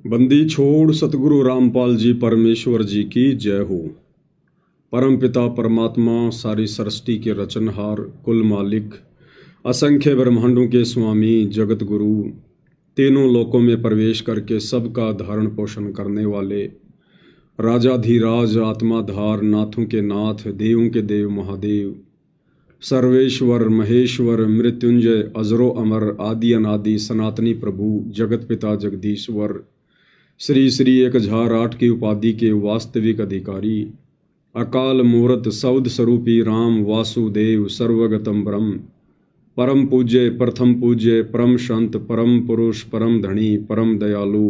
बंदी छोड़ सतगुरु रामपाल जी परमेश्वर जी की जय हो। परम पिता परमात्मा सारी सृष्टि के रचनहार कुल मालिक असंख्य ब्रह्मांडों के स्वामी जगत गुरु तीनों लोकों में प्रवेश करके सबका धारण पोषण करने वाले राजाधिराज आत्माधार नाथों के नाथ देवों के देव महादेव सर्वेश्वर महेश्वर मृत्युंजय अजरो अमर आदि अनादि सनातनी प्रभु जगत पिता जगदीश्वर श्री श्री 1008 की उपाधि के वास्तविक अधिकारी अकाल मूर्त सौद स्वरूपी राम वासुदेव सर्वगतम ब्रह्म परम पूज्य प्रथम पूज्य परम संत परम पुरुष परम धनी परम दयालु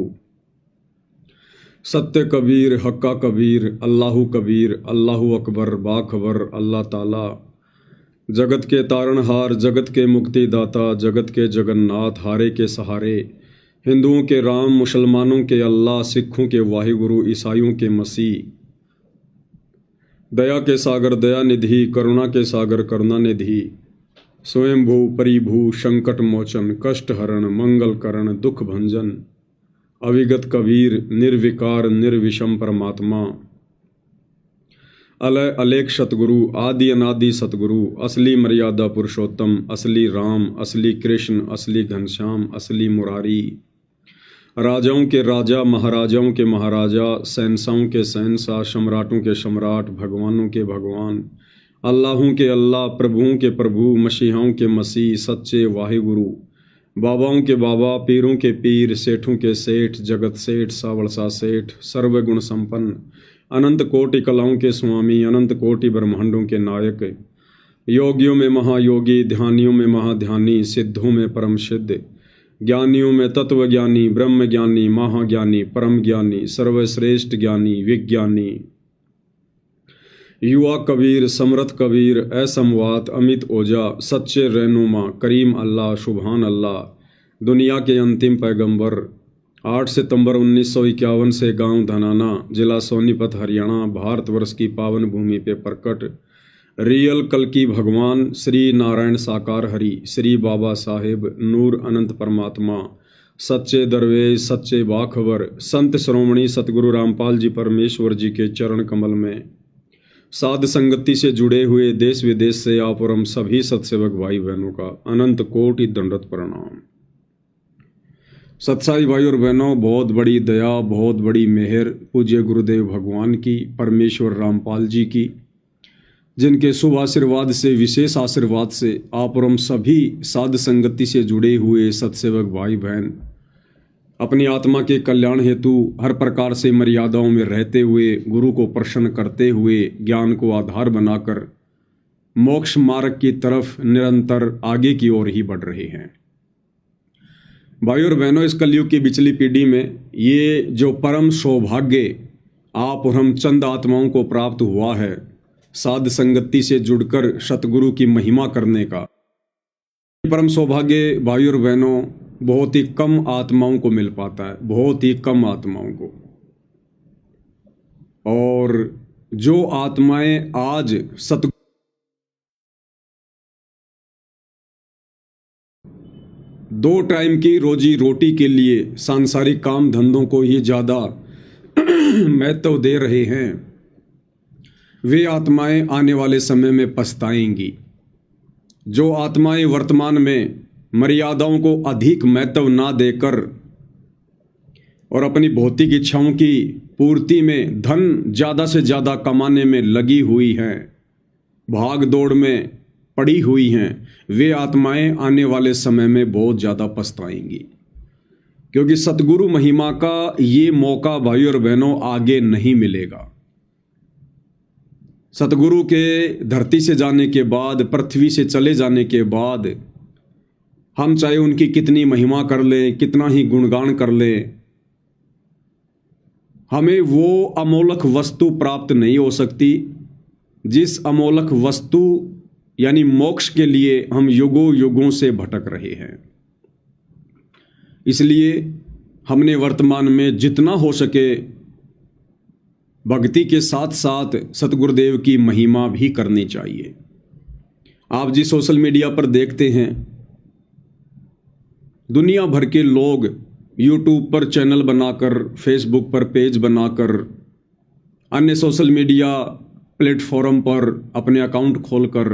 सत्य कबीर हक्का कबीर अल्लाहु अकबर बाखबर अल्लाह ताला जगत के तारणहार जगत के मुक्तिदाता जगत के जगन्नाथ हारे के सहारे हिंदुओं के राम मुसलमानों के अल्लाह सिखों के वाहिगुरु ईसाइयों के मसीह दया के सागर दया निधि करुणा के सागर करुणा निधि स्वयंभू परिभू संकट मोचन कष्ट हरण मंगल करण दुख भंजन अविगत कबीर निर्विकार निर्विषम परमात्मा अलय अलेख सतगुरु आदि अनादि सतगुरु असली मर्यादा पुरुषोत्तम असली राम असली कृष्ण असली घनश्याम असली मुरारी राजाओं के राजा महाराजाओं के महाराजा शहंशाहों के शहंशाह सम्राटों के सम्राट भगवानों के भगवान अल्लाहों के अल्लाह प्रभुओं के प्रभु मसीहाओं के मसीह सच्चे वाहिगुरु बाबाओं के बाबा पीरों के पीर सेठों के सेठ जगत सेठ सावड़सा सेठ सर्वगुण संपन्न अनंत कोटि कलाओं के स्वामी अनंत कोटि ब्रह्मांडों के नायक योगियों में महायोगी ध्यानियों में महाध्यानी सिद्धों में परम सिद्ध ज्ञानियों में तत्वज्ञानी ब्रह्म ज्ञानी महाज्ञानी परम ज्ञानी सर्वश्रेष्ठ ज्ञानी विज्ञानी युवा कबीर समर्थ कबीर असमवात अमित ओजा सच्चे रहनुमा करीम अल्लाह शुभान अल्लाह दुनिया के अंतिम पैगंबर 8 सितंबर 1951 से गांव धनाना जिला सोनीपत हरियाणा भारतवर्ष की पावन भूमि पे प्रकट रियल कल्कि भगवान श्री नारायण साकार हरि श्री बाबा साहेब नूर अनंत परमात्मा सच्चे दरवेश सच्चे बाखबर संत श्रोमणी सतगुरु रामपाल जी परमेश्वर जी के चरण कमल में साध संगति से जुड़े हुए देश विदेश से आप और हम सभी सत्सेवक भाई बहनों का अनंत कोटि दंडवत प्रणाम। सत्साई भाई और बहनों, बहुत बड़ी दया बहुत बड़ी मेहर पूज्य गुरुदेव भगवान की परमेश्वर रामपाल जी की, जिनके शुभ आशीर्वाद से विशेष आशीर्वाद से आप और हम सभी साध संगति से जुड़े हुए सत्सेवक भाई बहन अपनी आत्मा के कल्याण हेतु हर प्रकार से मर्यादाओं में रहते हुए गुरु को प्रसन्न करते हुए ज्ञान को आधार बनाकर मोक्ष मार्ग की तरफ निरंतर आगे की ओर ही बढ़ रहे हैं। भाई और बहनों, इस कलयुग की बिचली पीढ़ी में ये जो परम सौभाग्य आप और हम चंद आत्माओं को प्राप्त हुआ है साध संगति से जुड़कर सतगुरु की महिमा करने का, परम सौभाग्य भाई और बहनों बहुत ही कम आत्माओं को मिल पाता है, बहुत ही कम आत्माओं को। और जो आत्माएं आज सतगुरु दो टाइम की रोजी रोटी के लिए सांसारिक काम धंधों को ही ज्यादा महत्व दे रहे हैं, वे आत्माएं आने वाले समय में पछताएंगी। जो आत्माएं वर्तमान में मर्यादाओं को अधिक महत्व ना देकर और अपनी भौतिक इच्छाओं की पूर्ति में धन ज़्यादा से ज़्यादा कमाने में लगी हुई हैं, भाग दौड़ में पड़ी हुई हैं, वे आत्माएं आने वाले समय में बहुत ज़्यादा पछताएंगी, क्योंकि सतगुरु महिमा का ये मौका भाई और बहनों आगे नहीं मिलेगा। सतगुरु के धरती से जाने के बाद पृथ्वी से चले जाने के बाद हम चाहे उनकी कितनी महिमा कर लें कितना ही गुणगान कर लें, हमें वो अमोलक वस्तु प्राप्त नहीं हो सकती जिस अमोलक वस्तु यानी मोक्ष के लिए हम युगों युगों से भटक रहे हैं। इसलिए हमने वर्तमान में जितना हो सके भक्ति के साथ साथ सतगुरुदेव की महिमा भी करनी चाहिए। आप जी सोशल मीडिया पर देखते हैं दुनिया भर के लोग यूट्यूब पर चैनल बनाकर, फेसबुक पर पेज बनाकर, अन्य सोशल मीडिया प्लेटफॉर्म पर अपने अकाउंट खोलकर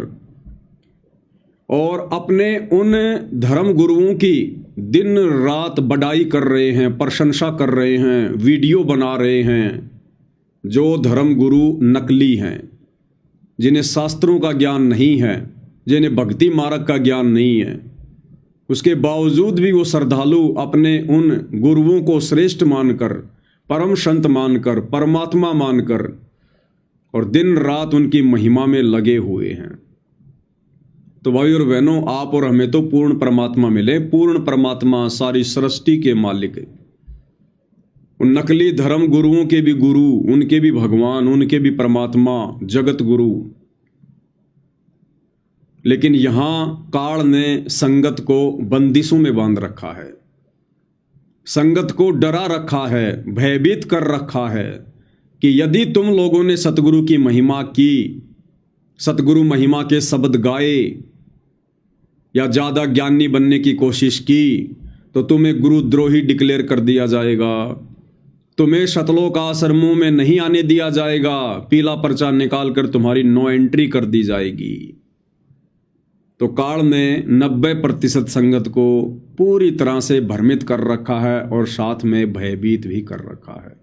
और अपने उन धर्म गुरुओं की दिन रात बड़ाई कर रहे हैं, प्रशंसा कर रहे हैं, वीडियो बना रहे हैं, जो धर्म गुरु नकली हैं, जिन्हें शास्त्रों का ज्ञान नहीं है, जिन्हें भक्ति मार्ग का ज्ञान नहीं है। उसके बावजूद भी वो श्रद्धालु अपने उन गुरुओं को श्रेष्ठ मानकर, परम संत मानकर, परमात्मा मानकर और दिन रात उनकी महिमा में लगे हुए हैं। तो भाई और बहनों, आप और हमें तो पूर्ण परमात्मा मिले। पूर्ण परमात्मा सारी सृष्टि के मालिक है। उन नकली धर्म गुरुओं के भी गुरु, उनके भी भगवान, उनके भी परमात्मा, जगत गुरु। लेकिन यहां काल ने संगत को बंदिशों में बांध रखा है, संगत को डरा रखा है, भयभीत कर रखा है कि यदि तुम लोगों ने सतगुरु की महिमा की, सतगुरु महिमा के शब्द गाए या ज़्यादा ज्ञानी बनने की कोशिश की तो तुम्हें गुरुद्रोही डिक्लेयर कर दिया जाएगा, तुम्हें शतलोक आश्रमों में नहीं आने दिया जाएगा, पीला पर्चा निकाल कर तुम्हारी नो एंट्री कर दी जाएगी। तो काल ने 90% संगत को पूरी तरह से भ्रमित कर रखा है और साथ में भयभीत भी कर रखा है।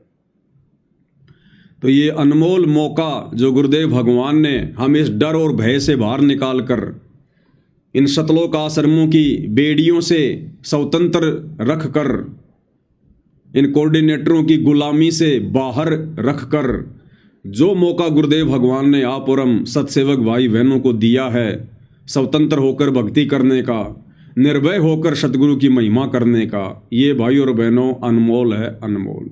तो ये अनमोल मौका जो गुरुदेव भगवान ने हम इस डर और भय से बाहर निकाल कर इन शतलोक आश्रमों की बेड़ियों से स्वतंत्र रख कर, इन कोऑर्डिनेटरों की गुलामी से बाहर रख कर, जो मौका गुरुदेव भगवान ने आप और हम सत्सेवक भाई बहनों को दिया है स्वतंत्र होकर भक्ति करने का, निर्भय होकर सतगुरु की महिमा करने का, ये भाई और बहनों अनमोल है, अनमोल।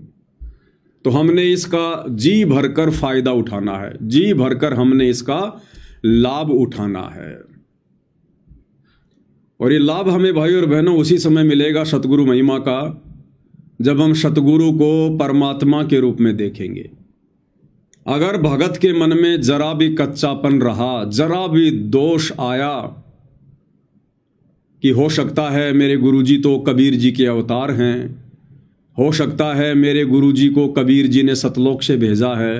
तो हमने इसका जी भरकर फायदा उठाना है, जी भरकर हमने इसका लाभ उठाना है। और ये लाभ हमें भाई और बहनों उसी समय मिलेगा सतगुरु महिमा का, जब हम सतगुरु को परमात्मा के रूप में देखेंगे। अगर भगत के मन में जरा भी कच्चापन रहा, जरा भी दोष आया कि हो सकता है मेरे गुरुजी तो कबीर जी के अवतार हैं, हो सकता है मेरे गुरुजी को कबीर जी ने सतलोक से भेजा है,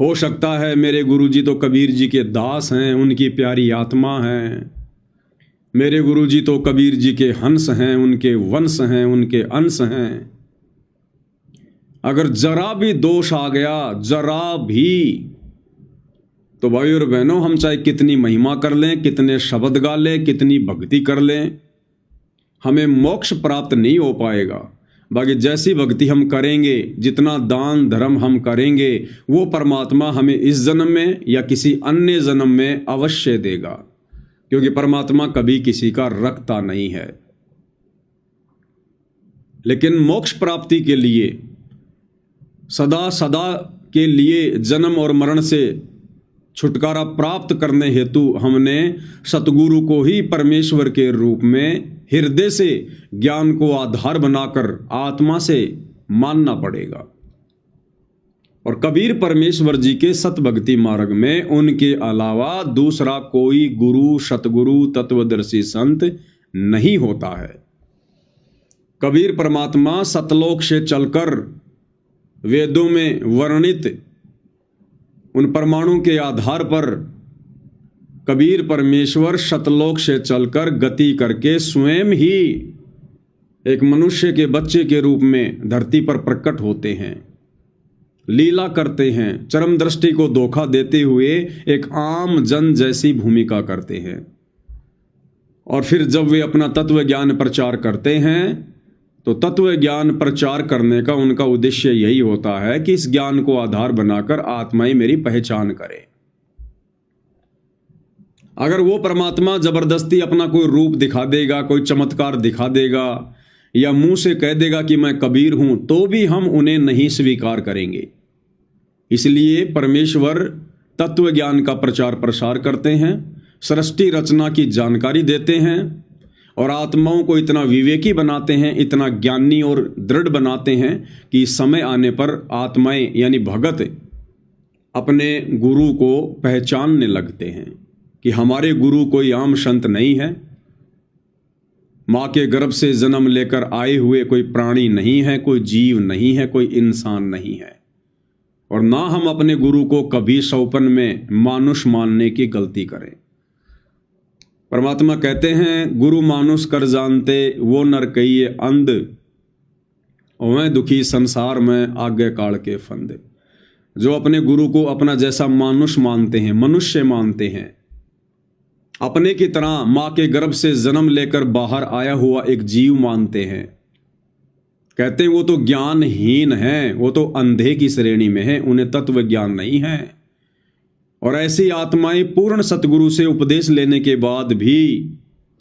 हो सकता है मेरे गुरुजी तो कबीर जी के दास हैं, उनकी प्यारी आत्मा हैं, मेरे गुरुजी तो कबीर जी के हंस हैं, उनके वंश हैं, उनके अंश हैं। अगर जरा भी दोष आ गया, जरा भी, तो भाई और बहनों हम चाहे कितनी महिमा कर लें, कितने शब्द गा लें, कितनी भक्ति कर लें, हमें मोक्ष प्राप्त नहीं हो पाएगा। बाकी जैसी भक्ति हम करेंगे, जितना दान धर्म हम करेंगे, वो परमात्मा हमें इस जन्म में या किसी अन्य जन्म में अवश्य देगा, क्योंकि परमात्मा कभी किसी का रखता नहीं है। लेकिन मोक्ष प्राप्ति के लिए, सदा सदा के लिए जन्म और मरण से छुटकारा प्राप्त करने हेतु हमने सतगुरु को ही परमेश्वर के रूप में हृदय से ज्ञान को आधार बनाकर आत्मा से मानना पड़ेगा। और कबीर परमेश्वर जी के सतभक्ति मार्ग में उनके अलावा दूसरा कोई गुरु, सतगुरु, तत्वदर्शी संत नहीं होता है। कबीर परमात्मा सतलोक से चलकर वेदों में वर्णित उन परमाणु के आधार पर कबीर परमेश्वर सतलोक से चलकर गति करके स्वयं ही एक मनुष्य के बच्चे के रूप में धरती पर प्रकट होते हैं, लीला करते हैं, चरम दृष्टि को धोखा देते हुए एक आम जन जैसी भूमिका करते हैं। और फिर जब वे अपना तत्व ज्ञान प्रचार करते हैं तो तत्व ज्ञान प्रचार करने का उनका उद्देश्य यही होता है कि इस ज्ञान को आधार बनाकर आत्माएं मेरी पहचान करें। अगर वो परमात्मा जबरदस्ती अपना कोई रूप दिखा देगा, कोई चमत्कार दिखा देगा या मुंह से कह देगा कि मैं कबीर हूं, तो भी हम उन्हें नहीं स्वीकार करेंगे। इसलिए परमेश्वर तत्व ज्ञान का प्रचार प्रसार करते हैं, सृष्टि रचना की जानकारी देते हैं और आत्माओं को इतना विवेकी बनाते हैं, इतना ज्ञानी और दृढ़ बनाते हैं कि समय आने पर आत्माएं यानी भगत अपने गुरु को पहचानने लगते हैं कि हमारे गुरु कोई आम संत नहीं है, माँ के गर्भ से जन्म लेकर आए हुए कोई प्राणी नहीं है, कोई जीव नहीं है, कोई इंसान नहीं है। और ना हम अपने गुरु को कभी सौपन में मानुष मानने की गलती करें। परमात्मा कहते हैं, गुरु मानुष कर जानते वो नर कहिए अंध, ओवें दुखी संसार में आगे काल के फंद। जो अपने गुरु को अपना जैसा मानुष मानते हैं, मनुष्य मानते हैं, अपने की तरह माँ के गर्भ से जन्म लेकर बाहर आया हुआ एक जीव मानते हैं, कहते हैं वो तो ज्ञानहीन है, वो तो अंधे की श्रेणी में है, उन्हें तत्व ज्ञान नहीं है। और ऐसी आत्माएं पूर्ण सतगुरु से उपदेश लेने के बाद भी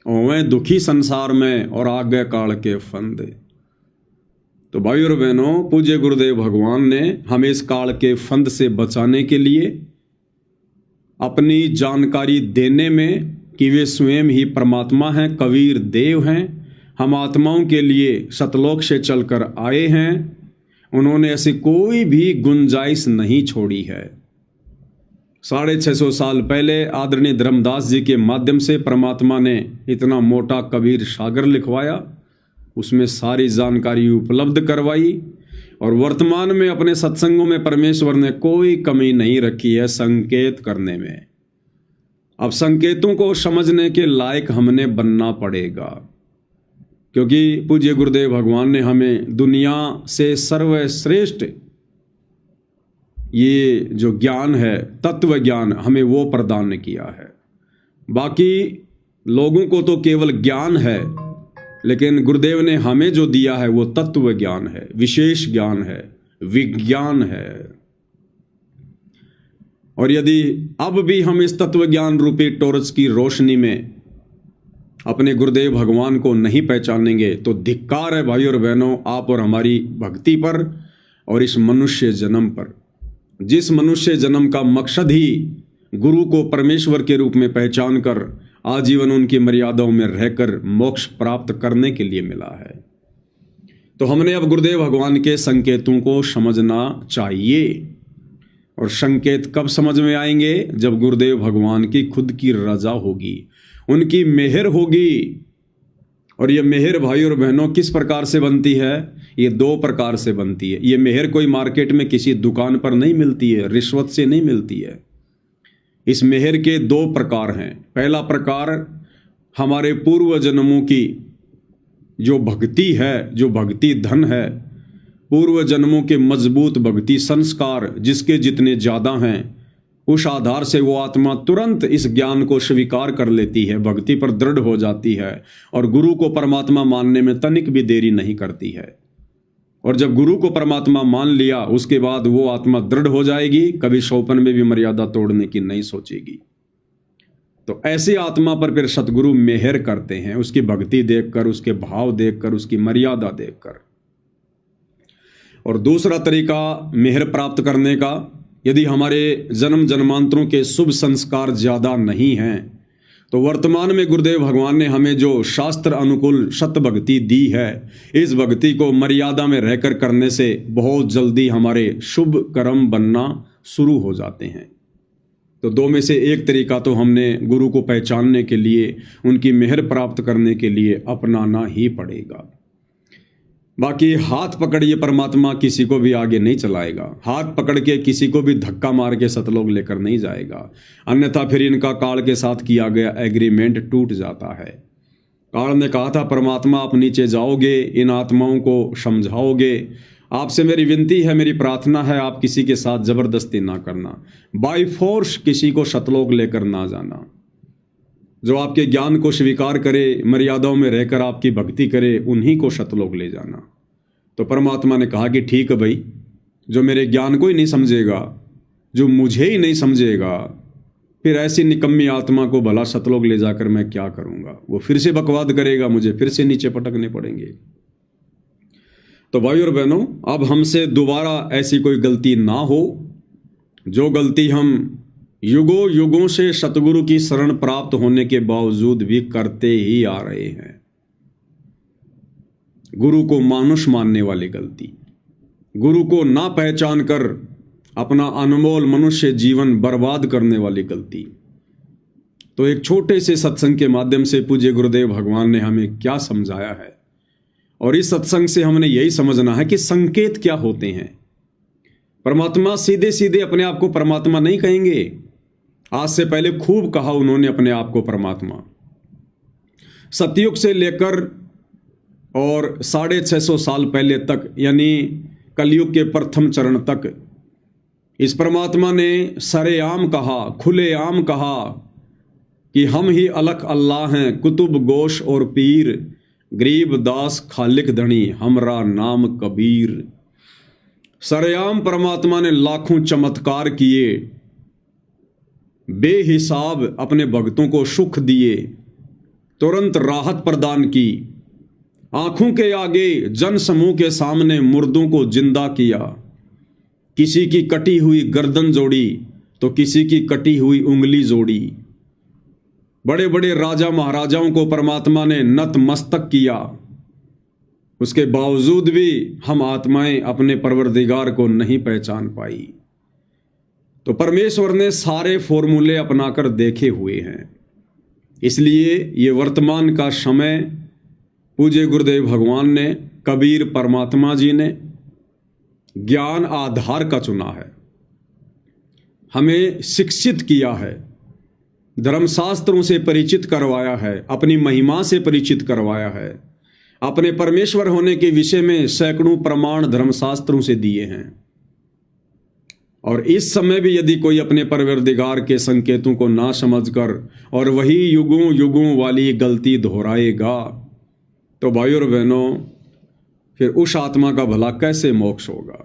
ओवें दुखी संसार में और आगे काल के फंद। तो भाई और बहनों, पूज्य गुरुदेव भगवान ने हमें इस काल के फंद से बचाने के लिए अपनी जानकारी देने में कि वे स्वयं ही परमात्मा हैं, कबीर देव हैं, हम आत्माओं के लिए सतलोक से चलकर आए हैं, उन्होंने ऐसी कोई भी गुंजाइश नहीं छोड़ी है। 650 साल पहले आदरणीय धर्मदास जी के माध्यम से परमात्मा ने इतना मोटा कबीर सागर लिखवाया, उसमें सारी जानकारी उपलब्ध करवाई। और वर्तमान में अपने सत्संगों में परमेश्वर ने कोई कमी नहीं रखी है संकेत करने में। अब संकेतों को समझने के लायक हमने बनना पड़ेगा, क्योंकि पूज्य गुरुदेव भगवान ने हमें दुनिया से सर्वश्रेष्ठ ये जो ज्ञान है, तत्व ज्ञान, हमें वो प्रदान किया है। बाकी लोगों को तो केवल ज्ञान है, लेकिन गुरुदेव ने हमें जो दिया है वो तत्व ज्ञान है, विशेष ज्ञान है, विज्ञान है। और यदि अब भी हम इस तत्व ज्ञान रूपी टॉर्च की रोशनी में अपने गुरुदेव भगवान को नहीं पहचानेंगे तो धिक्कार है भाई और बहनों, आप और हमारी भक्ति पर और इस मनुष्य जन्म पर, जिस मनुष्य जन्म का मकसद ही गुरु को परमेश्वर के रूप में पहचान कर आजीवन उनकी मर्यादाओं में रहकर मोक्ष प्राप्त करने के लिए मिला है। तो हमने अब गुरुदेव भगवान के संकेतों को समझना चाहिए। और संकेत कब समझ में आएंगे? जब गुरुदेव भगवान की खुद की रजा होगी, उनकी मेहर होगी। और ये मेहर भाई और बहनों किस प्रकार से बनती है? ये 2 प्रकार से बनती है। ये मेहर कोई मार्केट में किसी दुकान पर नहीं मिलती है, रिश्वत से नहीं मिलती है। इस मेहर के 2 प्रकार हैं। पहला प्रकार हमारे पूर्व जन्मों की जो भक्ति है, जो भक्ति धन है, पूर्व जन्मों के मजबूत भक्ति संस्कार जिसके जितने ज़्यादा हैं, उस आधार से वो आत्मा तुरंत इस ज्ञान को स्वीकार कर लेती है, भक्ति पर दृढ़ हो जाती है और गुरु को परमात्मा मानने में तनिक भी देरी नहीं करती है। और जब गुरु को परमात्मा मान लिया, उसके बाद वो आत्मा दृढ़ हो जाएगी, कभी सौपन में भी मर्यादा तोड़ने की नहीं सोचेगी। तो ऐसी आत्मा पर फिर सतगुरु मेहर करते हैं, उसकी भक्ति देखकर, उसके भाव देखकर, उसकी मर्यादा देखकर। और दूसरा तरीका मेहर प्राप्त करने का, यदि हमारे जन्म जन्मांतरों के शुभ संस्कार ज़्यादा नहीं हैं, तो वर्तमान में गुरुदेव भगवान ने हमें जो शास्त्र अनुकूल सत भक्ति दी है, इस भक्ति को मर्यादा में रहकर करने से बहुत जल्दी हमारे शुभ कर्म बनना शुरू हो जाते हैं। तो 2 में से एक तरीका तो हमने गुरु को पहचानने के लिए, उनकी मेहर प्राप्त करने के लिए अपनाना ही पड़ेगा। बाकी हाथ पकड़िए परमात्मा किसी को भी आगे नहीं चलाएगा, हाथ पकड़ के किसी को भी धक्का मार के सतलोक लेकर नहीं जाएगा, अन्यथा फिर इनका काल के साथ किया गया एग्रीमेंट टूट जाता है। काल ने कहा था, परमात्मा आप नीचे जाओगे, इन आत्माओं को समझाओगे, आपसे मेरी विनती है, मेरी प्रार्थना है, आप किसी के साथ जबरदस्ती ना करना, बाय फोर्स किसी को सतलोक लेकर ना जाना। जो आपके ज्ञान को स्वीकार करे, मर्यादाओं में रहकर आपकी भक्ति करे, उन्हीं को सतलोक ले जाना। तो परमात्मा ने कहा कि ठीक है भाई, जो मेरे ज्ञान को ही नहीं समझेगा, जो मुझे ही नहीं समझेगा, फिर ऐसी निकम्मी आत्मा को भला सतलोक ले जाकर मैं क्या करूँगा? वो फिर से बकवाद करेगा, मुझे फिर से नीचे पटकने पड़ेंगे। तो भाई और बहनों, अब हमसे दोबारा ऐसी कोई गलती ना हो, जो गलती हम युगों युगों से सतगुरु की शरण प्राप्त होने के बावजूद भी करते ही आ रहे हैं। गुरु को मानुष मानने वाली गलती, गुरु को ना पहचान कर अपना अनमोल मनुष्य जीवन बर्बाद करने वाली गलती, तो एक छोटे से सत्संग के माध्यम से पूज्य गुरुदेव भगवान ने हमें क्या समझाया है, और इस सत्संग से हमने यही समझना है कि संकेत क्या होते हैं। परमात्मा सीधे सीधे अपने आप को परमात्मा नहीं कहेंगे। आज से पहले खूब कहा उन्होंने अपने आप को परमात्मा। सतयुग से लेकर और 650 साल पहले तक, यानी कलयुग के प्रथम चरण तक, इस परमात्मा ने सरेआम कहा, खुलेआम कहा कि हम ही अलख अल्लाह हैं, कुतुब गोश और पीर, गरीब दास खालिक धनी, हमरा नाम कबीर। सरेआम परमात्मा ने लाखों चमत्कार किए, बेहिसाब अपने भक्तों को सुख दिए, तुरंत राहत प्रदान की, आंखों के आगे जन समूह के सामने मुर्दों को जिंदा किया, किसी की कटी हुई गर्दन जोड़ी तो किसी की कटी हुई उंगली जोड़ी। बड़े बड़े राजा महाराजाओं को परमात्मा ने नतमस्तक किया, उसके बावजूद भी हम आत्माएं अपने परवरदिगार को नहीं पहचान पाई। तो परमेश्वर ने सारे फॉर्मूले अपनाकर देखे हुए हैं। इसलिए ये वर्तमान का समय पूज्य गुरुदेव भगवान ने, कबीर परमात्मा जी ने ज्ञान आधार का चुना है, हमें शिक्षित किया है, धर्मशास्त्रों से परिचित करवाया है, अपनी महिमा से परिचित करवाया है, अपने परमेश्वर होने के विषय में सैकड़ों प्रमाण धर्मशास्त्रों से दिए हैं। और इस समय भी यदि कोई अपने परवरदिगार के संकेतों को ना समझकर और वही युगों युगों वाली गलती दोहराएगा, तो भाइयों और बहनों, फिर उस आत्मा का भला कैसे मोक्ष होगा।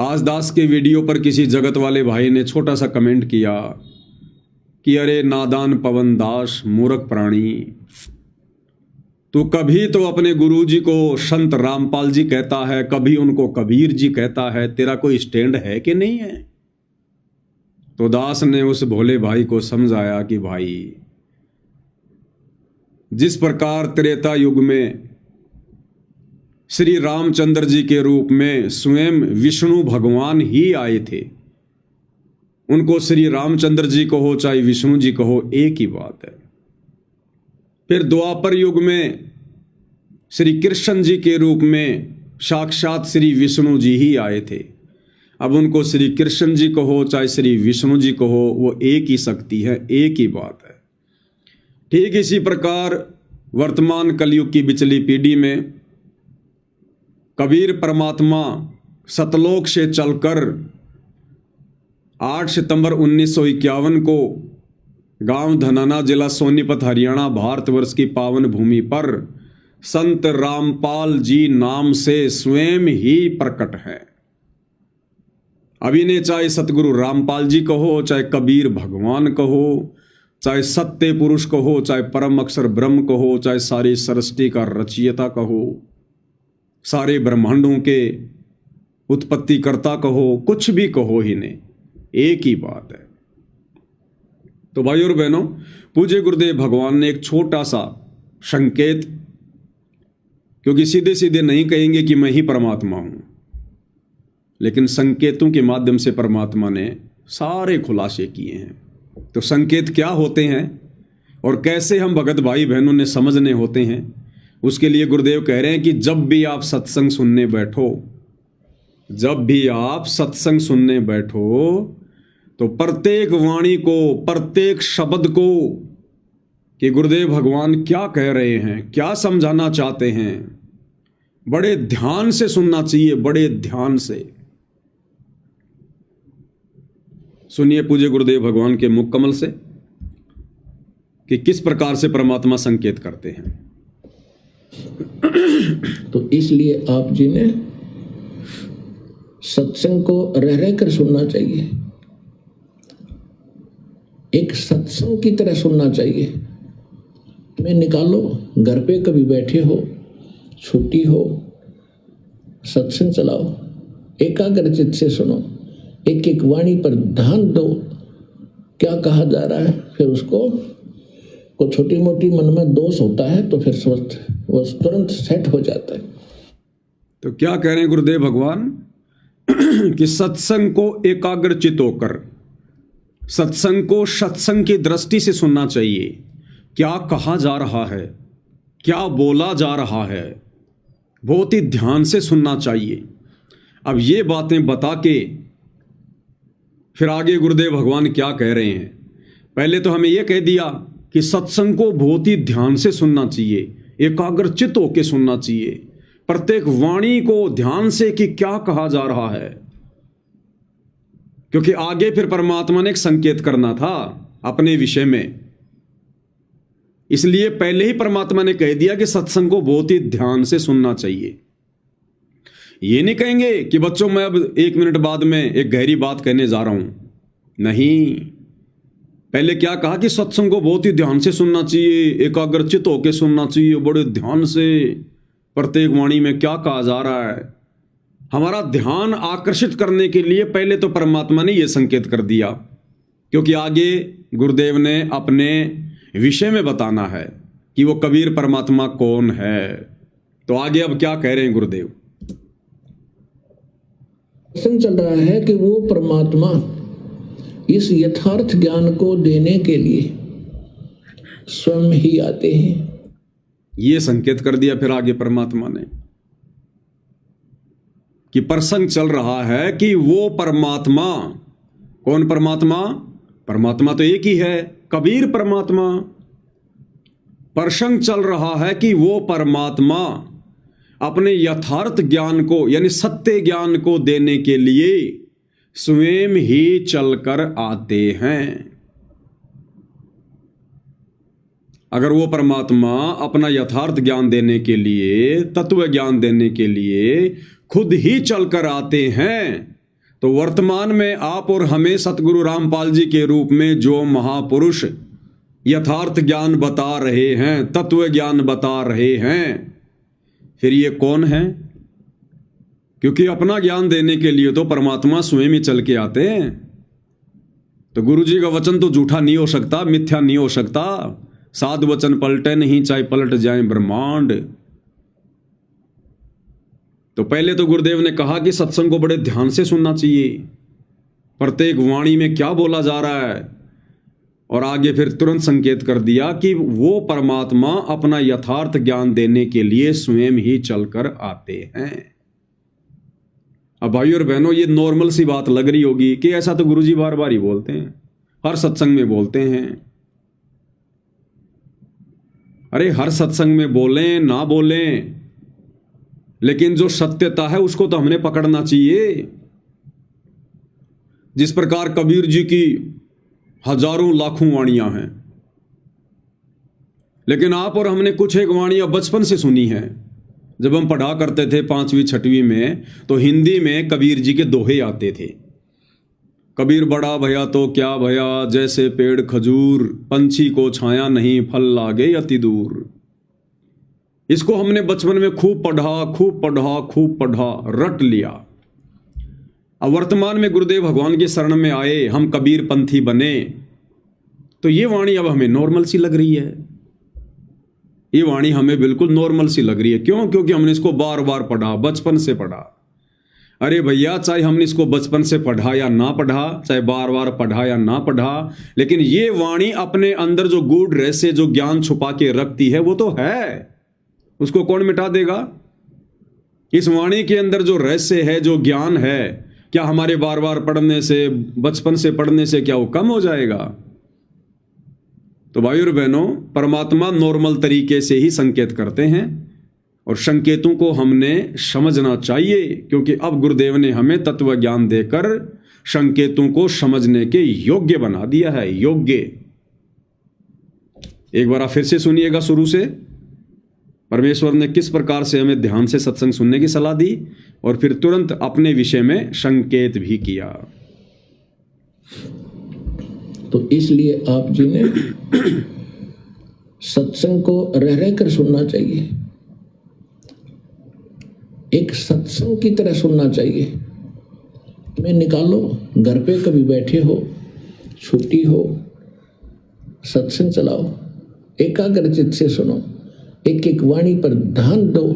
आज दास के वीडियो पर किसी जगत वाले भाई ने छोटा सा कमेंट किया कि अरे नादान पवन दास, मूर्ख प्राणी, तू कभी तो अपने गुरुजी को संत रामपाल जी कहता है, कभी उनको कबीर जी कहता है, तेरा कोई स्टैंड है कि नहीं है। तो दास ने उस भोले भाई को समझाया कि भाई, जिस प्रकार त्रेता युग में श्री रामचंद्र जी के रूप में स्वयं विष्णु भगवान ही आए थे, उनको श्री रामचंद्र जी कहो चाहे विष्णु जी कहो, एक ही बात है। फिर द्वापर युग में श्री कृष्ण जी के रूप में साक्षात श्री विष्णु जी ही आए थे। अब उनको श्री कृष्ण जी कहो चाहे श्री विष्णु जी कहो, वो एक ही शक्ति है, एक ही बात है। ठीक इसी प्रकार वर्तमान कलयुग की बिचली पीढ़ी में कबीर परमात्मा सतलोक से चलकर 8 सितंबर 1951 को गांव धनाना, जिला सोनीपत, हरियाणा, भारतवर्ष की पावन भूमि पर संत रामपाल जी नाम से स्वयं ही प्रकट है। अभी ने चाहे सतगुरु रामपाल जी कहो, चाहे कबीर भगवान कहो, चाहे सत्य पुरुष कहो, चाहे परम अक्षर ब्रह्म कहो, चाहे सारी सृष्टि का रचयिता कहो, सारे ब्रह्मांडों के उत्पत्तिकर्ता कहो, कुछ भी कहो ही नहीं, एक ही बात है। तो भाइयों और बहनों, पूज्य गुरुदेव भगवान ने एक छोटा सा संकेत, क्योंकि सीधे सीधे नहीं कहेंगे कि मैं ही परमात्मा हूं, लेकिन संकेतों के माध्यम से परमात्मा ने सारे खुलासे किए हैं। तो संकेत क्या होते हैं और कैसे हम भगत भाई बहनों ने समझने होते हैं, उसके लिए गुरुदेव कह रहे हैं कि जब भी आप सत्संग सुनने बैठो, जब भी आप सत्संग सुनने बैठो, तो प्रत्येक वाणी को, प्रत्येक शब्द को कि गुरुदेव भगवान क्या कह रहे हैं, क्या समझाना चाहते हैं, बड़े ध्यान से सुनना चाहिए, बड़े ध्यान से सुनिए पूज्य गुरुदेव भगवान के मुख कमल से कि किस प्रकार से परमात्मा संकेत करते हैं। तो इसलिए आप जी ने सत्संग को रह रह कर सुनना चाहिए, एक सत्संग की तरह सुनना चाहिए। तुम्हें निकालो, घर पे कभी बैठे हो, छुट्टी हो, सत्संग चलाओ, एकाग्रचित से सुनो, एक एक वाणी पर ध्यान दो, क्या कहा जा रहा है। फिर उसको को छोटी मोटी मन में दोष होता है तो फिर वो तुरंत सेट हो जाता है। तो क्या कह रहे हैं गुरुदेव भगवान कि सत्संग को एकाग्रचित होकर सत्संग को सत्संग की दृष्टि से सुनना चाहिए। क्या कहा जा रहा है, क्या बोला जा रहा है, बहुत ही ध्यान से सुनना चाहिए। अब ये बातें बता के फिर आगे गुरुदेव भगवान क्या कह रहे हैं। पहले तो हमें यह कह दिया कि सत्संग को बहुत ही ध्यान से सुनना चाहिए, एकाग्रचित होकर सुनना चाहिए, प्रत्येक वाणी को ध्यान से कि क्या कहा जा रहा है, क्योंकि आगे फिर परमात्मा ने एक संकेत करना था अपने विषय में। इसलिए पहले ही परमात्मा ने कह दिया कि सत्संग को बहुत ही ध्यान से सुनना चाहिए। ये नहीं कहेंगे कि बच्चों मैं अब 1 मिनट बाद में एक गहरी बात कहने जा रहा हूं, नहीं। पहले क्या कहा कि सत्संग को बहुत ही ध्यान से सुनना चाहिए, एकाग्रचित होकर सुनना चाहिए, बड़े ध्यान से प्रत्येक वाणी में क्या कहा जा रहा है। हमारा ध्यान आकर्षित करने के लिए पहले तो परमात्मा ने यह संकेत कर दिया, क्योंकि आगे गुरुदेव ने अपने विषय में बताना है कि वो कबीर परमात्मा कौन है। तो आगे अब क्या कह रहे हैं गुरुदेव। प्रश्न चल रहा है कि वो परमात्मा इस यथार्थ ज्ञान को देने के लिए स्वयं ही आते हैं। ये संकेत कर दिया फिर आगे परमात्मा ने कि प्रसंग चल रहा है कि वो परमात्मा, कौन परमात्मा? परमात्मा तो एक ही है, कबीर परमात्मा। प्रसंग चल रहा है कि वो परमात्मा अपने यथार्थ ज्ञान को यानी सत्य ज्ञान को देने के लिए स्वयं ही चलकर आते हैं। अगर वो परमात्मा अपना यथार्थ ज्ञान देने के लिए, तत्व ज्ञान देने के लिए खुद ही चलकर आते हैं, तो वर्तमान में आप और हमें सतगुरु रामपाल जी के रूप में जो महापुरुष यथार्थ ज्ञान बता रहे हैं, तत्व ज्ञान बता रहे हैं, फिर ये कौन है? क्योंकि अपना ज्ञान देने के लिए तो परमात्मा स्वयं ही चल के आते हैं। तो गुरु जी का वचन तो झूठा नहीं हो सकता, मिथ्या नहीं हो सकता। साध वचन पलटे नहीं, चाहे पलट जाए ब्रह्मांड। तो पहले तो गुरुदेव ने कहा कि सत्संग को बड़े ध्यान से सुनना चाहिए, प्रत्येक वाणी में क्या बोला जा रहा है, और आगे फिर तुरंत संकेत कर दिया कि वो परमात्मा अपना यथार्थ ज्ञान देने के लिए स्वयं ही चलकर आते हैं। अब भाइयों और बहनों, ये नॉर्मल सी बात लग रही होगी कि ऐसा तो गुरुजी बार बार ही बोलते हैं, हर सत्संग में बोलते हैं। अरे हर सत्संग में बोलें ना बोलें, लेकिन जो सत्यता है उसको तो हमने पकड़ना चाहिए। जिस प्रकार कबीर जी की हजारों लाखों वाणियां हैं, लेकिन आप और हमने कुछ एक वाणियां बचपन से सुनी हैं। जब हम पढ़ा करते थे 5वीं 6वीं में, तो हिंदी में कबीर जी के दोहे आते थे। कबीर बड़ा भया तो क्या भया, जैसे पेड़ खजूर, पंछी को छाया नहीं, फल लागे अति दूर। इसको हमने बचपन में खूब पढ़ा, खूब पढ़ा, खूब पढ़ा, रट लिया। अब वर्तमान में गुरुदेव भगवान की शरण में आए, हम कबीर पंथी बने, तो ये वाणी अब हमें नॉर्मल सी लग रही है। ये वाणी हमें बिल्कुल नॉर्मल सी लग रही है। क्यों? क्योंकि हमने इसको बार बार पढ़ा, बचपन से पढ़ा। अरे भैया, चाहे हमने इसको बचपन से पढ़ा या ना पढ़ा, चाहे बार बार पढ़ा या ना पढ़ा, लेकिन ये वाणी अपने अंदर जो गूढ़ रहस्य, जो ज्ञान छुपा के रखती है, वो तो है। उसको कौन मिटा देगा? इस वाणी के अंदर जो रहस्य है, जो ज्ञान है, क्या हमारे बार बार पढ़ने से, बचपन से पढ़ने से क्या वो कम हो जाएगा? तो भाइयों और बहनों, परमात्मा नॉर्मल तरीके से ही संकेत करते हैं, और संकेतों को हमने समझना चाहिए, क्योंकि अब गुरुदेव ने हमें तत्व ज्ञान देकर संकेतों को समझने के योग्य बना दिया है। योग्य। एक बार आप फिर से सुनिएगा शुरू से। परमेश्वर ने किस प्रकार से हमें ध्यान से सत्संग सुनने की सलाह दी, और फिर तुरंत अपने विषय में संकेत भी किया। तो इसलिए आप जी ने सत्संग को रह रह कर सुनना चाहिए, एक सत्संग की तरह सुनना चाहिए। मैं निकालो, घर पे कभी बैठे हो, छुट्टी हो, सत्संग चलाओ, एकाग्रचित से सुनो, एक एक वाणी पर ध्यान दो,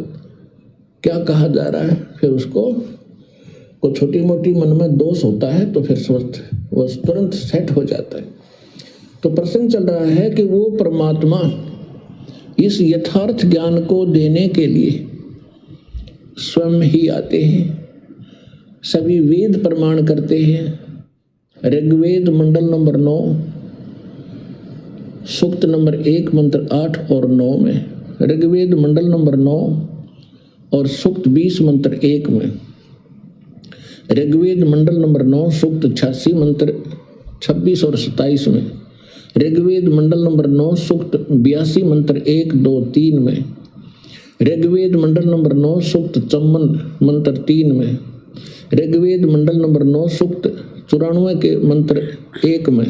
क्या कहा जा रहा है, फिर उसको को छोटी मोटी मन में दोष होता है तो फिर स्वस्थ वो तुरंत सेट हो जाता है। तो प्रसंग चल रहा है कि वो परमात्मा इस यथार्थ ज्ञान को देने के लिए स्वयं ही आते हैं। सभी वेद प्रमाण करते हैं। ऋग्वेद मंडल नंबर 9 सूक्त नंबर 1 मंत्र 8 और 9 में, ऋग्वेद मंडल नंबर 9 और सूक्त 20 मंत्र 1 में, ऋग्वेद मंडल नंबर 9 सूक्त 86 मंत्र 26 और 27 में, ऋग्वेद मंडल नंबर 9 सूक्त 82 मंत्र 1, 2, 3 में, ऋग्वेद मंडल नंबर 9 सूक्त 54 मंत्र 3 में, ऋग्वेद मंडल नंबर 9 सूक्त 94 के मंत्र 1 में,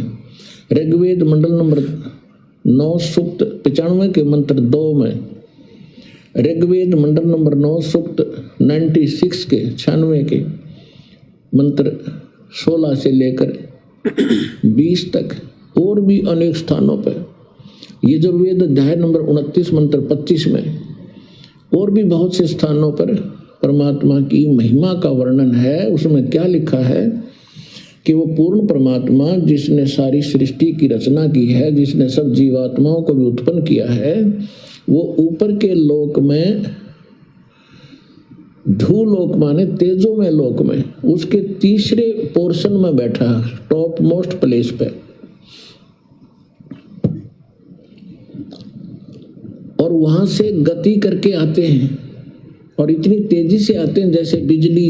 ऋग्वेद मंडल नंबर 9 सूक्त 95 के मंत्र 2 में, ऋग्वेद मंडल नंबर 9 सूक्त 96 के 96 के मंत्र 16 से लेकर 20 तक और भी अनेक स्थानों पर, यजुर्वेद अध्याय नंबर 29 मंत्र 25 में और भी बहुत से स्थानों पर परमात्मा की महिमा का वर्णन है। उसमें क्या लिखा है कि वो पूर्ण परमात्मा जिसने सारी सृष्टि की रचना की है, जिसने सब जीवात्माओं को भी उत्पन्न किया है, वो ऊपर के लोक में, धूलोक माने तेजो में लोक में, उसके तीसरे पोर्शन में बैठा, टॉप मोस्ट प्लेस पे, और वहां से गति करके आते हैं और इतनी तेजी से आते हैं जैसे बिजली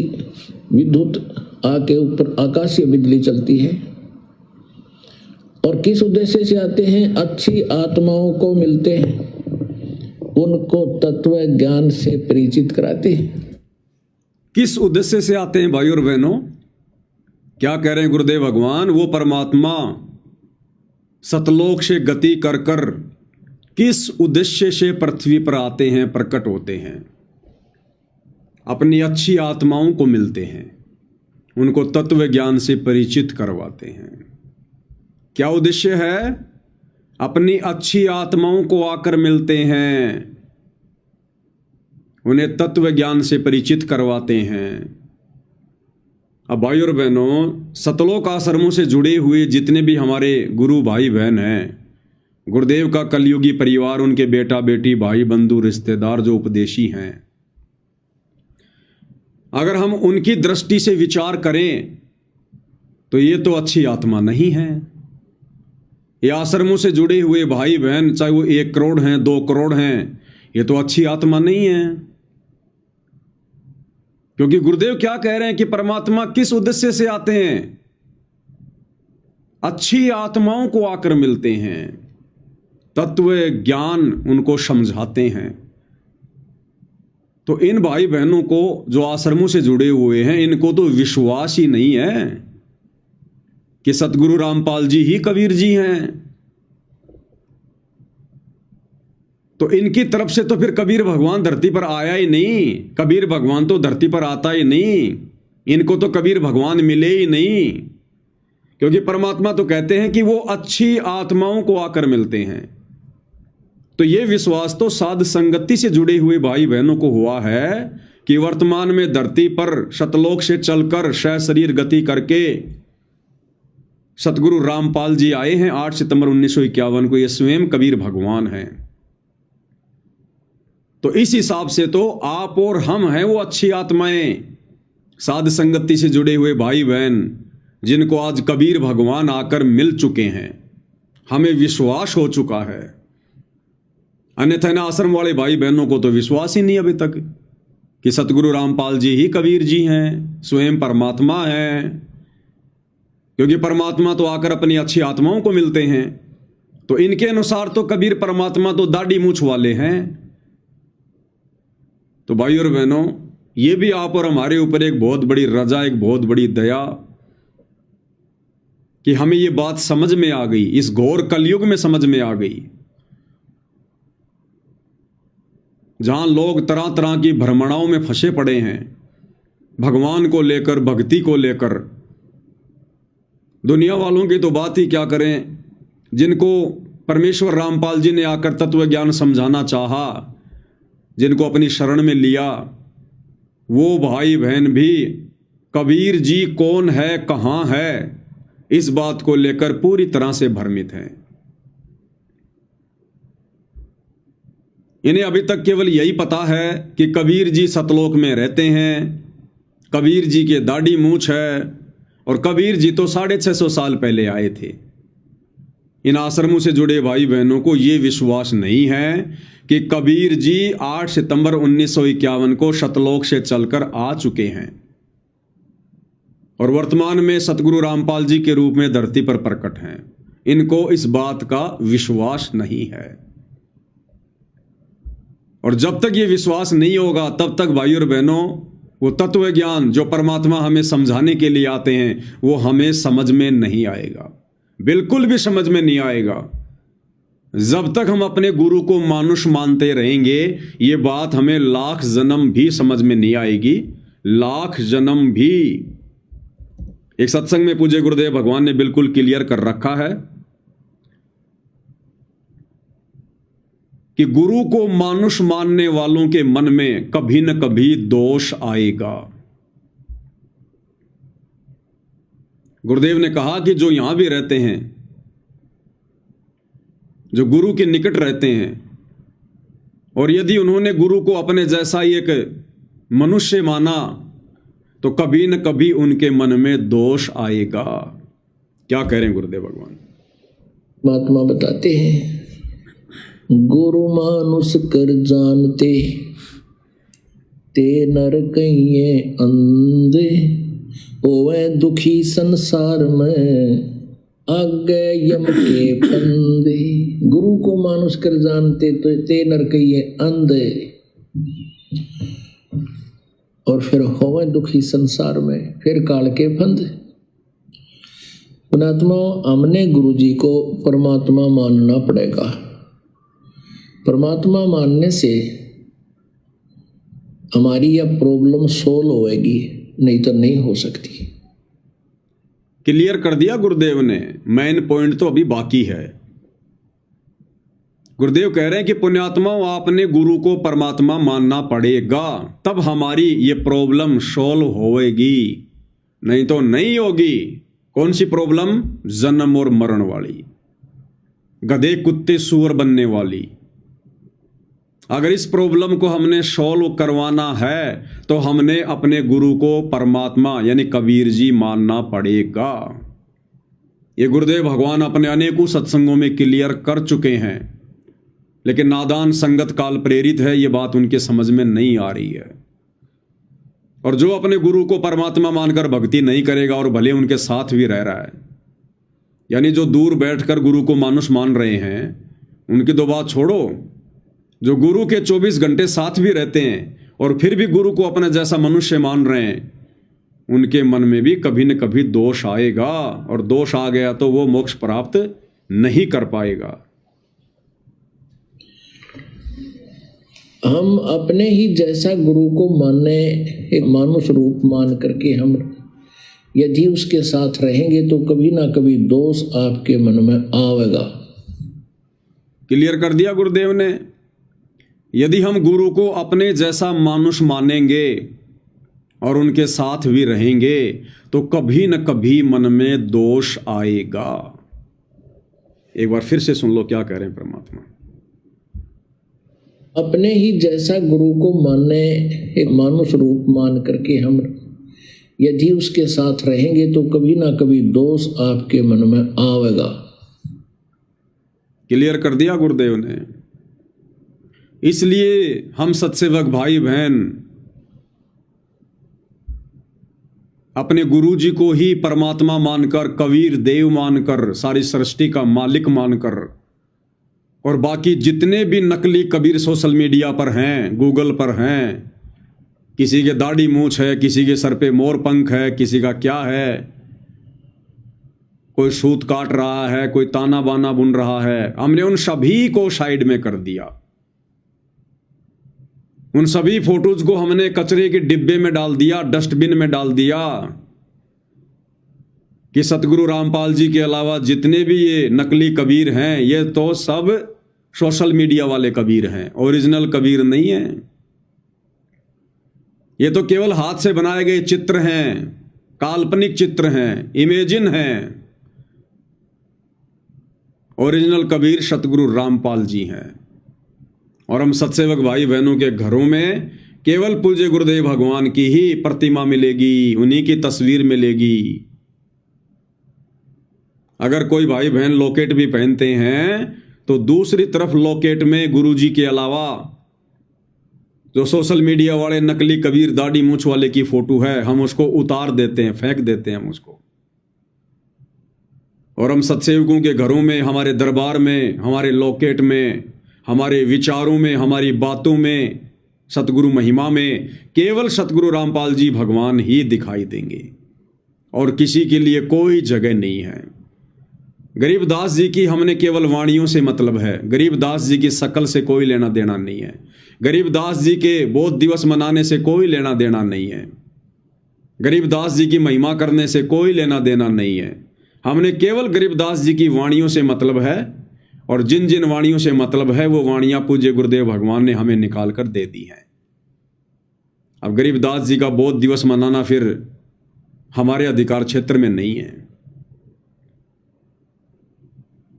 विद्युत आके ऊपर आकाशीय बिजली चलती है। और किस उद्देश्य से आते हैं? अच्छी आत्माओं को मिलते हैं, उनको तत्व ज्ञान से परिचित कराते हैं। किस उद्देश्य से आते हैं भाई और बहनों? क्या कह रहे हैं गुरुदेव भगवान? वो परमात्मा सतलोक से गति कर कर किस उद्देश्य से पृथ्वी पर आते हैं, प्रकट होते हैं? अपनी अच्छी आत्माओं को मिलते हैं, उनको तत्व ज्ञान से परिचित करवाते हैं। क्या उद्देश्य है? अपनी अच्छी आत्माओं को आकर मिलते हैं, उन्हें तत्व ज्ञान से परिचित करवाते हैं। अब भाई और बहनों, सतलोक आश्रमों से जुड़े हुए जितने भी हमारे गुरु भाई बहन हैं, गुरुदेव का कलयुगी परिवार, उनके बेटा बेटी, भाई बंधु, रिश्तेदार जो उपदेशी हैं, अगर हम उनकी दृष्टि से विचार करें तो ये तो अच्छी आत्मा नहीं है। ये आश्रमों से जुड़े हुए भाई बहन, चाहे वो 1 करोड़ हैं, 2 करोड़ हैं, ये तो अच्छी आत्मा नहीं है। क्योंकि गुरुदेव क्या कह रहे हैं कि परमात्मा किस उद्देश्य से आते हैं? अच्छी आत्माओं को आकर मिलते हैं, तत्व ज्ञान उनको समझाते हैं। तो इन भाई बहनों को जो आश्रमों से जुड़े हुए हैं, इनको तो विश्वास ही नहीं है कि सतगुरु रामपाल जी ही कबीर जी हैं। तो इनकी तरफ से तो फिर कबीर भगवान धरती पर आया ही नहीं, कबीर भगवान तो धरती पर आता ही नहीं, इनको तो कबीर भगवान मिले ही नहीं। क्योंकि परमात्मा तो कहते हैं कि वो अच्छी आत्माओं को आकर मिलते हैं। तो ये विश्वास तो साध संगति से जुड़े हुए भाई बहनों को हुआ है कि वर्तमान में धरती पर शतलोक से चलकर सह शरीर गति करके सतगुरु रामपाल जी आए हैं 8 सितंबर 1951 को। ये स्वयं कबीर भगवान हैं। तो इस हिसाब से तो आप और हम हैं वो अच्छी आत्माएं, साध संगति से जुड़े हुए भाई बहन, जिनको आज कबीर भगवान आकर मिल चुके हैं, हमें विश्वास हो चुका है। अन्यथा इन आश्रम वाले भाई बहनों को तो विश्वास ही नहीं अभी तक कि सतगुरु रामपाल जी ही कबीर जी हैं, स्वयं परमात्मा हैं। क्योंकि परमात्मा तो आकर अपनी अच्छी आत्माओं को मिलते हैं। तो इनके अनुसार तो कबीर परमात्मा तो दाढ़ी मूछ वाले हैं। तो भाई और बहनों, ये भी आप और हमारे ऊपर एक बहुत बड़ी रजा, एक बहुत बड़ी दया कि हमें ये बात समझ में आ गई, इस घोर कलयुग में समझ में आ गई, जहां लोग तरह तरह की भ्रमणाओं में फंसे पड़े हैं, भगवान को लेकर, भक्ति को लेकर। दुनिया वालों की तो बात ही क्या करें, जिनको परमेश्वर रामपाल जी ने आकर तत्व ज्ञान समझाना चाहा, जिनको अपनी शरण में लिया, वो भाई बहन भी कबीर जी कौन है, कहाँ है, इस बात को लेकर पूरी तरह से भ्रमित हैं। इन्हें अभी तक केवल यही पता है कि कबीर जी सतलोक में रहते हैं, कबीर जी के दाढ़ी मूछ है, और कबीर जी तो 650 साल पहले आए थे। इन आश्रमों से जुड़े भाई बहनों को ये विश्वास नहीं है कि कबीर जी 8 सितंबर 1951 को सतलोक से चलकर आ चुके हैं और वर्तमान में सतगुरु रामपाल जी के रूप में धरती पर प्रकट हैं। इनको इस बात का विश्वास नहीं है, और जब तक ये विश्वास नहीं होगा तब तक भाई और बहनों वो तत्व ज्ञान जो परमात्मा हमें समझाने के लिए आते हैं वो हमें समझ में नहीं आएगा, बिल्कुल भी समझ में नहीं आएगा। जब तक हम अपने गुरु को मानुष मानते रहेंगे ये बात हमें लाख जन्म भी समझ में नहीं आएगी, लाख जन्म भी। एक सत्संग में पूज्य गुरुदेव भगवान ने बिल्कुल क्लियर कर रखा है कि गुरु को मानुष मानने वालों के मन में कभी न कभी दोष आएगा। गुरुदेव ने कहा कि जो यहां भी रहते हैं, जो गुरु के निकट रहते हैं, और यदि उन्होंने गुरु को अपने जैसा ही एक मनुष्य माना तो कभी न कभी उनके मन में दोष आएगा। क्या कह रहे हैं गुरुदेव भगवान? महात्मा बताते हैं, गुरु मानुष कर जानते ते नर कहिए अंधे, ओवे दुखी संसार में आगे यम के फंदे। गुरु को मानुष कर जानते तो ते नर कहिए अंधे, और फिर होवे दुखी संसार में, फिर काल के फंदे। पुणात्मा, हमने गुरु जी को परमात्मा मानना पड़ेगा। परमात्मा मानने से हमारी यह प्रॉब्लम सोल्व होएगी, नहीं तो नहीं हो सकती। क्लियर कर दिया गुरुदेव ने, मेन पॉइंट तो अभी बाकी है। गुरुदेव कह रहे हैं कि पुण्यात्माओं, आपने गुरु को परमात्मा मानना पड़ेगा, तब हमारी ये प्रॉब्लम सोल्व होएगी, नहीं तो नहीं होगी। कौन सी प्रॉब्लम? जन्म और मरण वाली, गधे कुत्ते सूअर बनने वाली। अगर इस प्रॉब्लम को हमने सॉल्व करवाना है तो हमने अपने गुरु को परमात्मा यानी कबीर जी मानना पड़ेगा। ये गुरुदेव भगवान अपने अनेकों सत्संगों में क्लियर कर चुके हैं, लेकिन नादान संगत काल प्रेरित है, ये बात उनके समझ में नहीं आ रही है। और जो अपने गुरु को परमात्मा मानकर भक्ति नहीं करेगा और भले उनके साथ भी रह रहा है, यानी जो दूर बैठकर गुरु को मानुष मान रहे हैं, उनकी तो बात छोड़ो, जो गुरु के 24 घंटे साथ भी रहते हैं और फिर भी गुरु को अपना जैसा मनुष्य मान रहे हैं, उनके मन में भी कभी न कभी दोष आएगा, और दोष आ गया तो वो मोक्ष प्राप्त नहीं कर पाएगा। हम अपने ही जैसा गुरु को मानने, एक मानुष रूप मान करके हम यदि उसके साथ रहेंगे तो कभी ना कभी दोष आपके मन में आएगा। क्लियर कर दिया गुरुदेव ने। यदि हम गुरु को अपने जैसा मानुष मानेंगे और उनके साथ भी रहेंगे तो कभी न कभी मन में दोष आएगा। एक बार फिर से सुन लो क्या कह रहे हैं परमात्मा। अपने ही जैसा गुरु को मानने, एक मानुष रूप मान करके हम यदि उसके साथ रहेंगे तो कभी ना कभी दोष आपके मन में आएगा। क्लियर कर दिया गुरुदेव ने। इसलिए हम सत्सेवक भाई बहन अपने गुरु जी को ही परमात्मा मानकर, कबीर देव मानकर, सारी सृष्टि का मालिक मानकर, और बाकी जितने भी नकली कबीर सोशल मीडिया पर हैं, गूगल पर हैं, किसी के दाढ़ी मूछ है, किसी के सर पे मोर पंख है, किसी का क्या है, कोई सूत काट रहा है, कोई ताना बाना बुन रहा है, हमने उन सभी को साइड में कर दिया। उन सभी फोटोज को हमने कचरे के डिब्बे में डाल दिया, डस्टबिन में डाल दिया कि सतगुरु रामपाल जी के अलावा जितने भी ये नकली कबीर हैं ये तो सब सोशल मीडिया वाले कबीर हैं, ओरिजिनल कबीर नहीं है। ये तो केवल हाथ से बनाए गए चित्र हैं, काल्पनिक चित्र हैं, इमेजिन हैं। ओरिजिनल कबीर सतगुरु रामपाल जी हैं। और हम सत्सेवक भाई बहनों के घरों में केवल पूज्य गुरुदेव भगवान की ही प्रतिमा मिलेगी, उन्हीं की तस्वीर मिलेगी। अगर कोई भाई बहन लॉकेट भी पहनते हैं तो दूसरी तरफ लॉकेट में गुरुजी के अलावा जो सोशल मीडिया वाले नकली कबीर दाढ़ी मूंछ वाले की फोटो है, हम उसको उतार देते हैं, फेंक देते हैं हम उसको। और हम सत्सेवकों के घरों में, हमारे दरबार में, हमारे लॉकेट में, हमारे विचारों में, हमारी बातों में, सतगुरु महिमा में केवल सतगुरु रामपाल जी भगवान ही दिखाई देंगे और किसी के लिए कोई जगह नहीं है। गरीबदास जी की हमने केवल वाणियों से मतलब है, गरीबदास जी की शकल से कोई लेना देना नहीं है। गरीबदास जी के बोध दिवस मनाने से कोई लेना देना नहीं है। गरीबदास जी की महिमा करने से कोई लेना देना नहीं है। हमने केवल गरीबदास जी की वाणियों से मतलब है, और जिन जिन वाणियों से मतलब है वो वाणियां पूज्य गुरुदेव भगवान ने हमें निकाल कर दे दी हैं। अब गरीबदास जी का बोध दिवस मनाना फिर हमारे अधिकार क्षेत्र में नहीं है।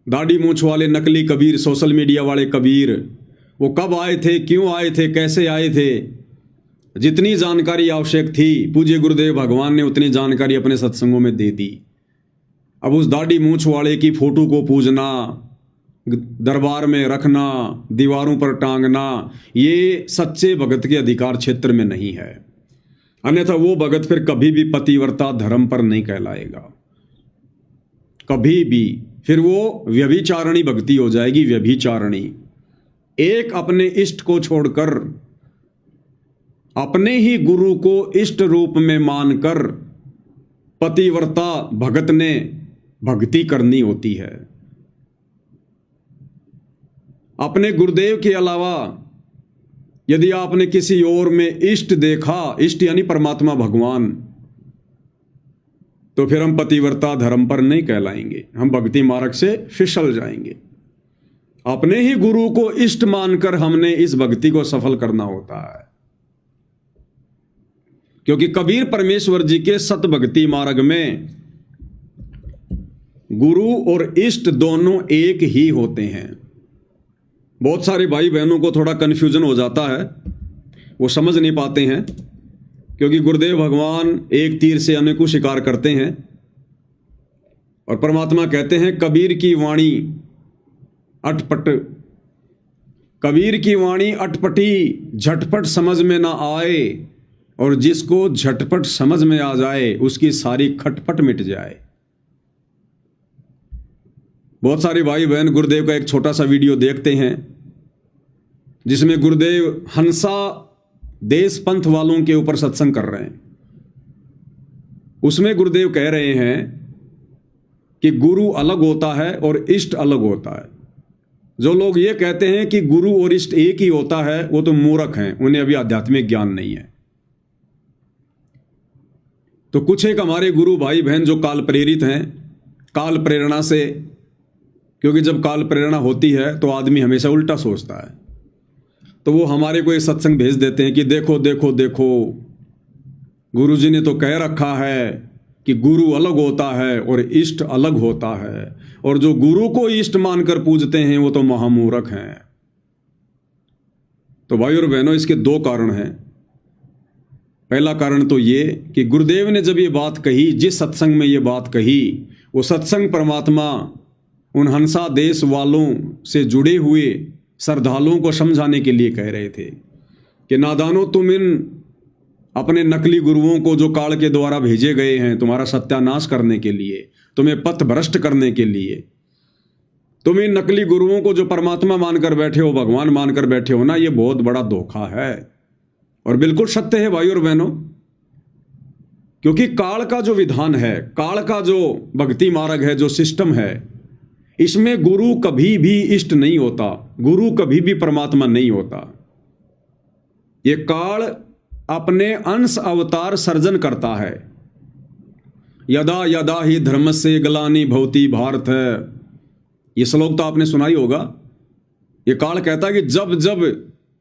दाढ़ी मूंछ वाले नकली कबीर, सोशल मीडिया वाले कबीर, वो कब आए थे, क्यों आए थे, कैसे आए थे, जितनी जानकारी आवश्यक थी पूज्य गुरुदेव भगवान ने उतनी जानकारी अपने सत्संगों में दे दी। अब उस दाढ़ी मूंछ वाले की फोटो को पूजना, दरबार में रखना, दीवारों पर टांगना, ये सच्चे भगत के अधिकार क्षेत्र में नहीं है। अन्यथा वो भगत फिर कभी भी पतिव्रता धर्म पर नहीं कहलाएगा, कभी भी। फिर वो व्यभिचारणी भक्ति हो जाएगी, व्यभिचारणी। एक अपने इष्ट को छोड़कर अपने ही गुरु को इष्ट रूप में मानकर पतिव्रता भगत ने भक्ति करनी होती है। अपने गुरुदेव के अलावा यदि आपने किसी और में इष्ट देखा, इष्ट यानी परमात्मा भगवान, तो फिर हम पतिव्रता धर्म पर नहीं कहलाएंगे, हम भक्ति मार्ग से फिसल जाएंगे। अपने ही गुरु को इष्ट मानकर हमने इस भक्ति को सफल करना होता है, क्योंकि कबीर परमेश्वर जी के सत भक्ति मार्ग में गुरु और इष्ट दोनों एक ही होते हैं। बहुत सारे भाई बहनों को थोड़ा कन्फ्यूजन हो जाता है, वो समझ नहीं पाते हैं, क्योंकि गुरुदेव भगवान एक तीर से अनेकों शिकार करते हैं। और परमात्मा कहते हैं कबीर की वाणी अटपट, कबीर की वाणी अटपटी, झटपट समझ में ना आए, और जिसको झटपट समझ में आ जाए उसकी सारी खटपट मिट जाए। बहुत सारे भाई बहन गुरुदेव का एक छोटा सा वीडियो देखते हैं जिसमें गुरुदेव हंसा देश पंथ वालों के ऊपर सत्संग कर रहे हैं। उसमें गुरुदेव कह रहे हैं कि गुरु अलग होता है और इष्ट अलग होता है। जो लोग ये कहते हैं कि गुरु और इष्ट एक ही होता है वो तो मूर्ख हैं, उन्हें अभी आध्यात्मिक ज्ञान नहीं है। तो कुछ एक हमारे गुरु भाई बहन जो काल प्रेरित हैं, काल प्रेरणा से, क्योंकि जब काल प्रेरणा होती है तो आदमी हमेशा उल्टा सोचता है, तो वो हमारे को एक सत्संग भेज देते हैं कि देखो देखो देखो गुरुजी ने तो कह रखा है कि गुरु अलग होता है और इष्ट अलग होता है, और जो गुरु को इष्ट मानकर पूजते हैं वो तो महामूर्ख हैं। तो भाई और बहनों, इसके दो कारण हैं। पहला कारण तो ये कि गुरुदेव ने जब ये बात कही, जिस सत्संग में ये बात कही, वो सत्संग परमात्मा उन हंसा देश वालों से जुड़े हुए श्रद्धालुओं को समझाने के लिए कह रहे थे कि नादानो, तुम इन अपने नकली गुरुओं को जो काल के द्वारा भेजे गए हैं तुम्हारा सत्यानाश करने के लिए, तुम्हें पथ भ्रष्ट करने के लिए, तुम इन नकली गुरुओं को जो परमात्मा मानकर बैठे हो, भगवान मानकर बैठे हो ना, ये बहुत बड़ा धोखा है। और बिल्कुल सत्य है भाई और बहनों, क्योंकि काल का जो विधान है, काल का जो भक्ति मार्ग है, जो सिस्टम है, इसमें गुरु कभी भी इष्ट नहीं होता, गुरु कभी भी परमात्मा नहीं होता। ये काल अपने अंश अवतार सर्जन करता है। यदा यदा ही धर्मस्य ग्लानि भवति भारत है, ये श्लोक तो आपने सुना ही होगा। ये काल कहता है कि जब जब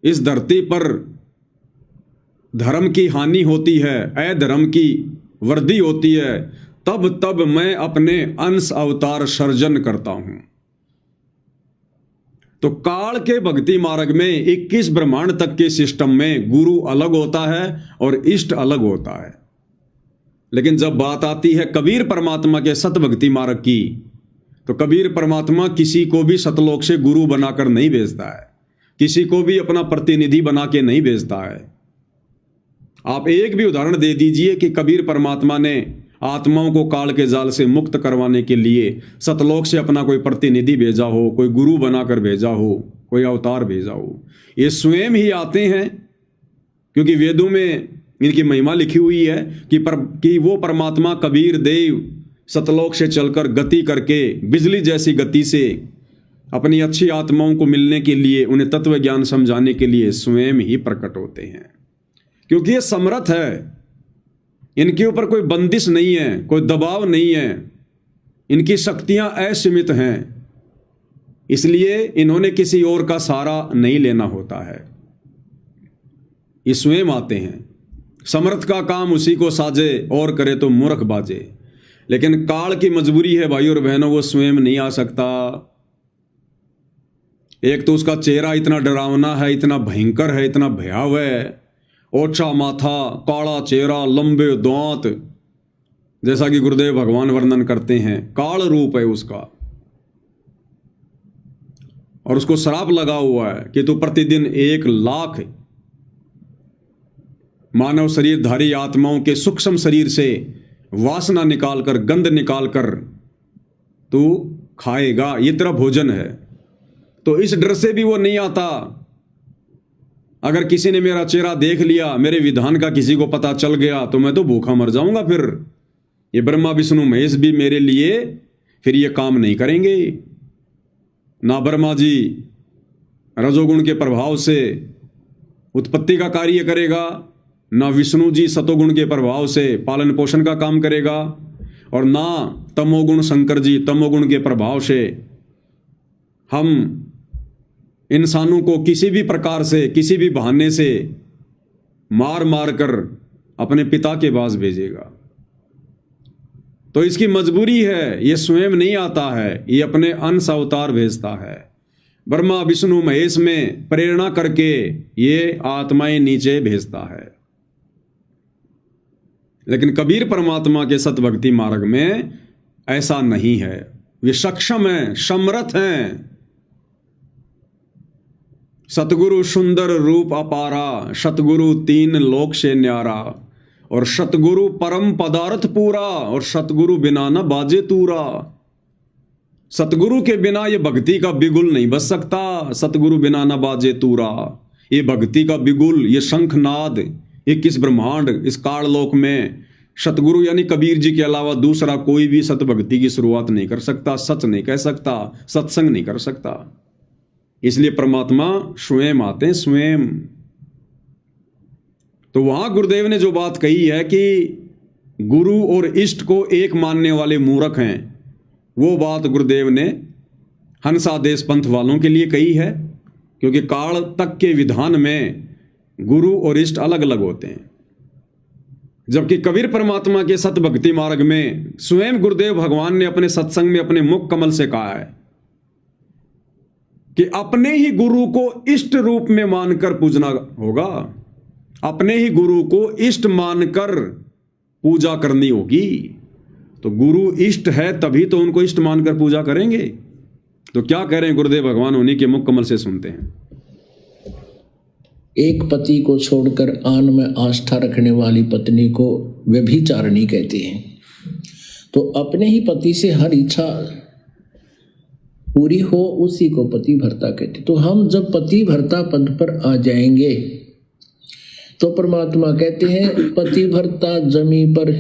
इस धरती पर धर्म की हानि होती है, अधर्म की वर्दी होती है, तब तब मैं अपने अंश अवतार सर्जन करता हूं। तो काल के भक्ति मार्ग में 21 ब्रह्मांड तक के सिस्टम में गुरु अलग होता है और इष्ट अलग होता है। लेकिन जब बात आती है कबीर परमात्मा के सत भक्ति मार्ग की, तो कबीर परमात्मा किसी को भी सतलोक से गुरु बनाकर नहीं भेजता है, किसी को भी अपना प्रतिनिधि बना के नहीं भेजता है। आप एक भी उदाहरण दे दीजिए कि कबीर परमात्मा ने आत्माओं को काल के जाल से मुक्त करवाने के लिए सतलोक से अपना कोई प्रतिनिधि भेजा हो, कोई गुरु बनाकर भेजा हो, कोई अवतार भेजा हो। ये स्वयं ही आते हैं, क्योंकि वेदों में इनकी महिमा लिखी हुई है कि वो परमात्मा कबीर देव सतलोक से चलकर गति करके बिजली जैसी गति से अपनी अच्छी आत्माओं को मिलने के लिए, उन्हें तत्व ज्ञान समझाने के लिए स्वयं ही प्रकट होते हैं। क्योंकि ये समर्थ है, इनके ऊपर कोई बंदिश नहीं है, कोई दबाव नहीं है, इनकी शक्तियां असीमित हैं, इसलिए इन्होंने किसी और का सहारा नहीं लेना होता है। ये स्वयं आते हैं। समर्थ का काम उसी को साजे, और करे तो मूर्ख बाजे। लेकिन काल की मजबूरी है भाई और बहनों, वो स्वयं नहीं आ सकता। एक तो उसका चेहरा इतना डरावना है, इतना भयंकर है, इतना भयावह है, ओछा माथा, काला चेहरा, लंबे दांत, जैसा कि गुरुदेव भगवान वर्णन करते हैं, काल रूप है उसका। और उसको श्राप लगा हुआ है कि तू प्रतिदिन 1 लाख मानव शरीरधारी आत्माओं के सूक्ष्म शरीर से वासना निकालकर, गंध निकालकर तू खाएगा, ये तेरा भोजन है। तो इस डर से भी वो नहीं आता। अगर किसी ने मेरा चेहरा देख लिया, मेरे विधान का किसी को पता चल गया, तो मैं तो भूखा मर जाऊंगा। फिर ये ब्रह्मा विष्णु महेश भी मेरे लिए फिर ये काम नहीं करेंगे। ना ब्रह्मा जी रजोगुण के प्रभाव से उत्पत्ति का कार्य करेगा, ना विष्णु जी सतोगुण के प्रभाव से पालन पोषण का काम करेगा, और ना तमोगुण शंकर जी तमोगुण के प्रभाव से हम इंसानों को किसी भी प्रकार से, किसी भी बहाने से मार मार कर अपने पिता के पास भेजेगा। तो इसकी मजबूरी है, ये स्वयं नहीं आता है, ये अपने अंश अवतार भेजता है। ब्रह्मा विष्णु महेश में प्रेरणा करके ये आत्माएं नीचे भेजता है। लेकिन कबीर परमात्मा के सतभक्ति मार्ग में ऐसा नहीं है। वे सक्षम हैं, समर्थ हैं। सतगुरु सुंदर रूप अपारा, सतगुरु 3 लोक से न्यारा, और सतगुरु परम पदार्थ पूरा, और सतगुरु बिना न बाजे तूरा। सतगुरु के बिना ये भक्ति का बिगुल नहीं बज सकता। सतगुरु बिना न बाजे तूरा, ये भक्ति का बिगुल, ये शंखनाद 21 ब्रह्मांड इस काललोक में सतगुरु यानी कबीर जी के अलावा दूसरा कोई भी सतभक्ति की शुरुआत नहीं कर सकता, सच नहीं कह सकता, सत्संग नहीं कर सकता। इसलिए परमात्मा स्वयं आते हैं, स्वयं। तो वहां गुरुदेव ने जो बात कही है कि गुरु और इष्ट को एक मानने वाले मूर्ख हैं, वो बात गुरुदेव ने हंसादेश पंथ वालों के लिए कही है। क्योंकि काल तक के विधान में गुरु और इष्ट अलग अलग होते हैं, जबकि कबीर परमात्मा के सतभक्ति मार्ग में स्वयं गुरुदेव भगवान ने अपने सत्संग में अपने मुख कमल से कहा है कि अपने ही गुरु को इष्ट रूप में मानकर पूजना होगा। अपने ही गुरु को इष्ट मानकर पूजा करनी होगी। तो गुरु इष्ट है तभी तो उनको इष्ट मानकर पूजा करेंगे। तो क्या कह रहे हैं गुरुदेव भगवान, उन्हीं के मुख कमल से सुनते हैं। एक पति को छोड़कर आन में आस्था रखने वाली पत्नी को व्यभिचारिणी कहते हैं। तो अपने ही पति से हर इच्छा पूरी हो उसी को पति भर्ता कहते। तो हम जब पति भर्ता पद पर आ जाएंगे तो परमात्मा कहते हैं पति भर्ता जमी पर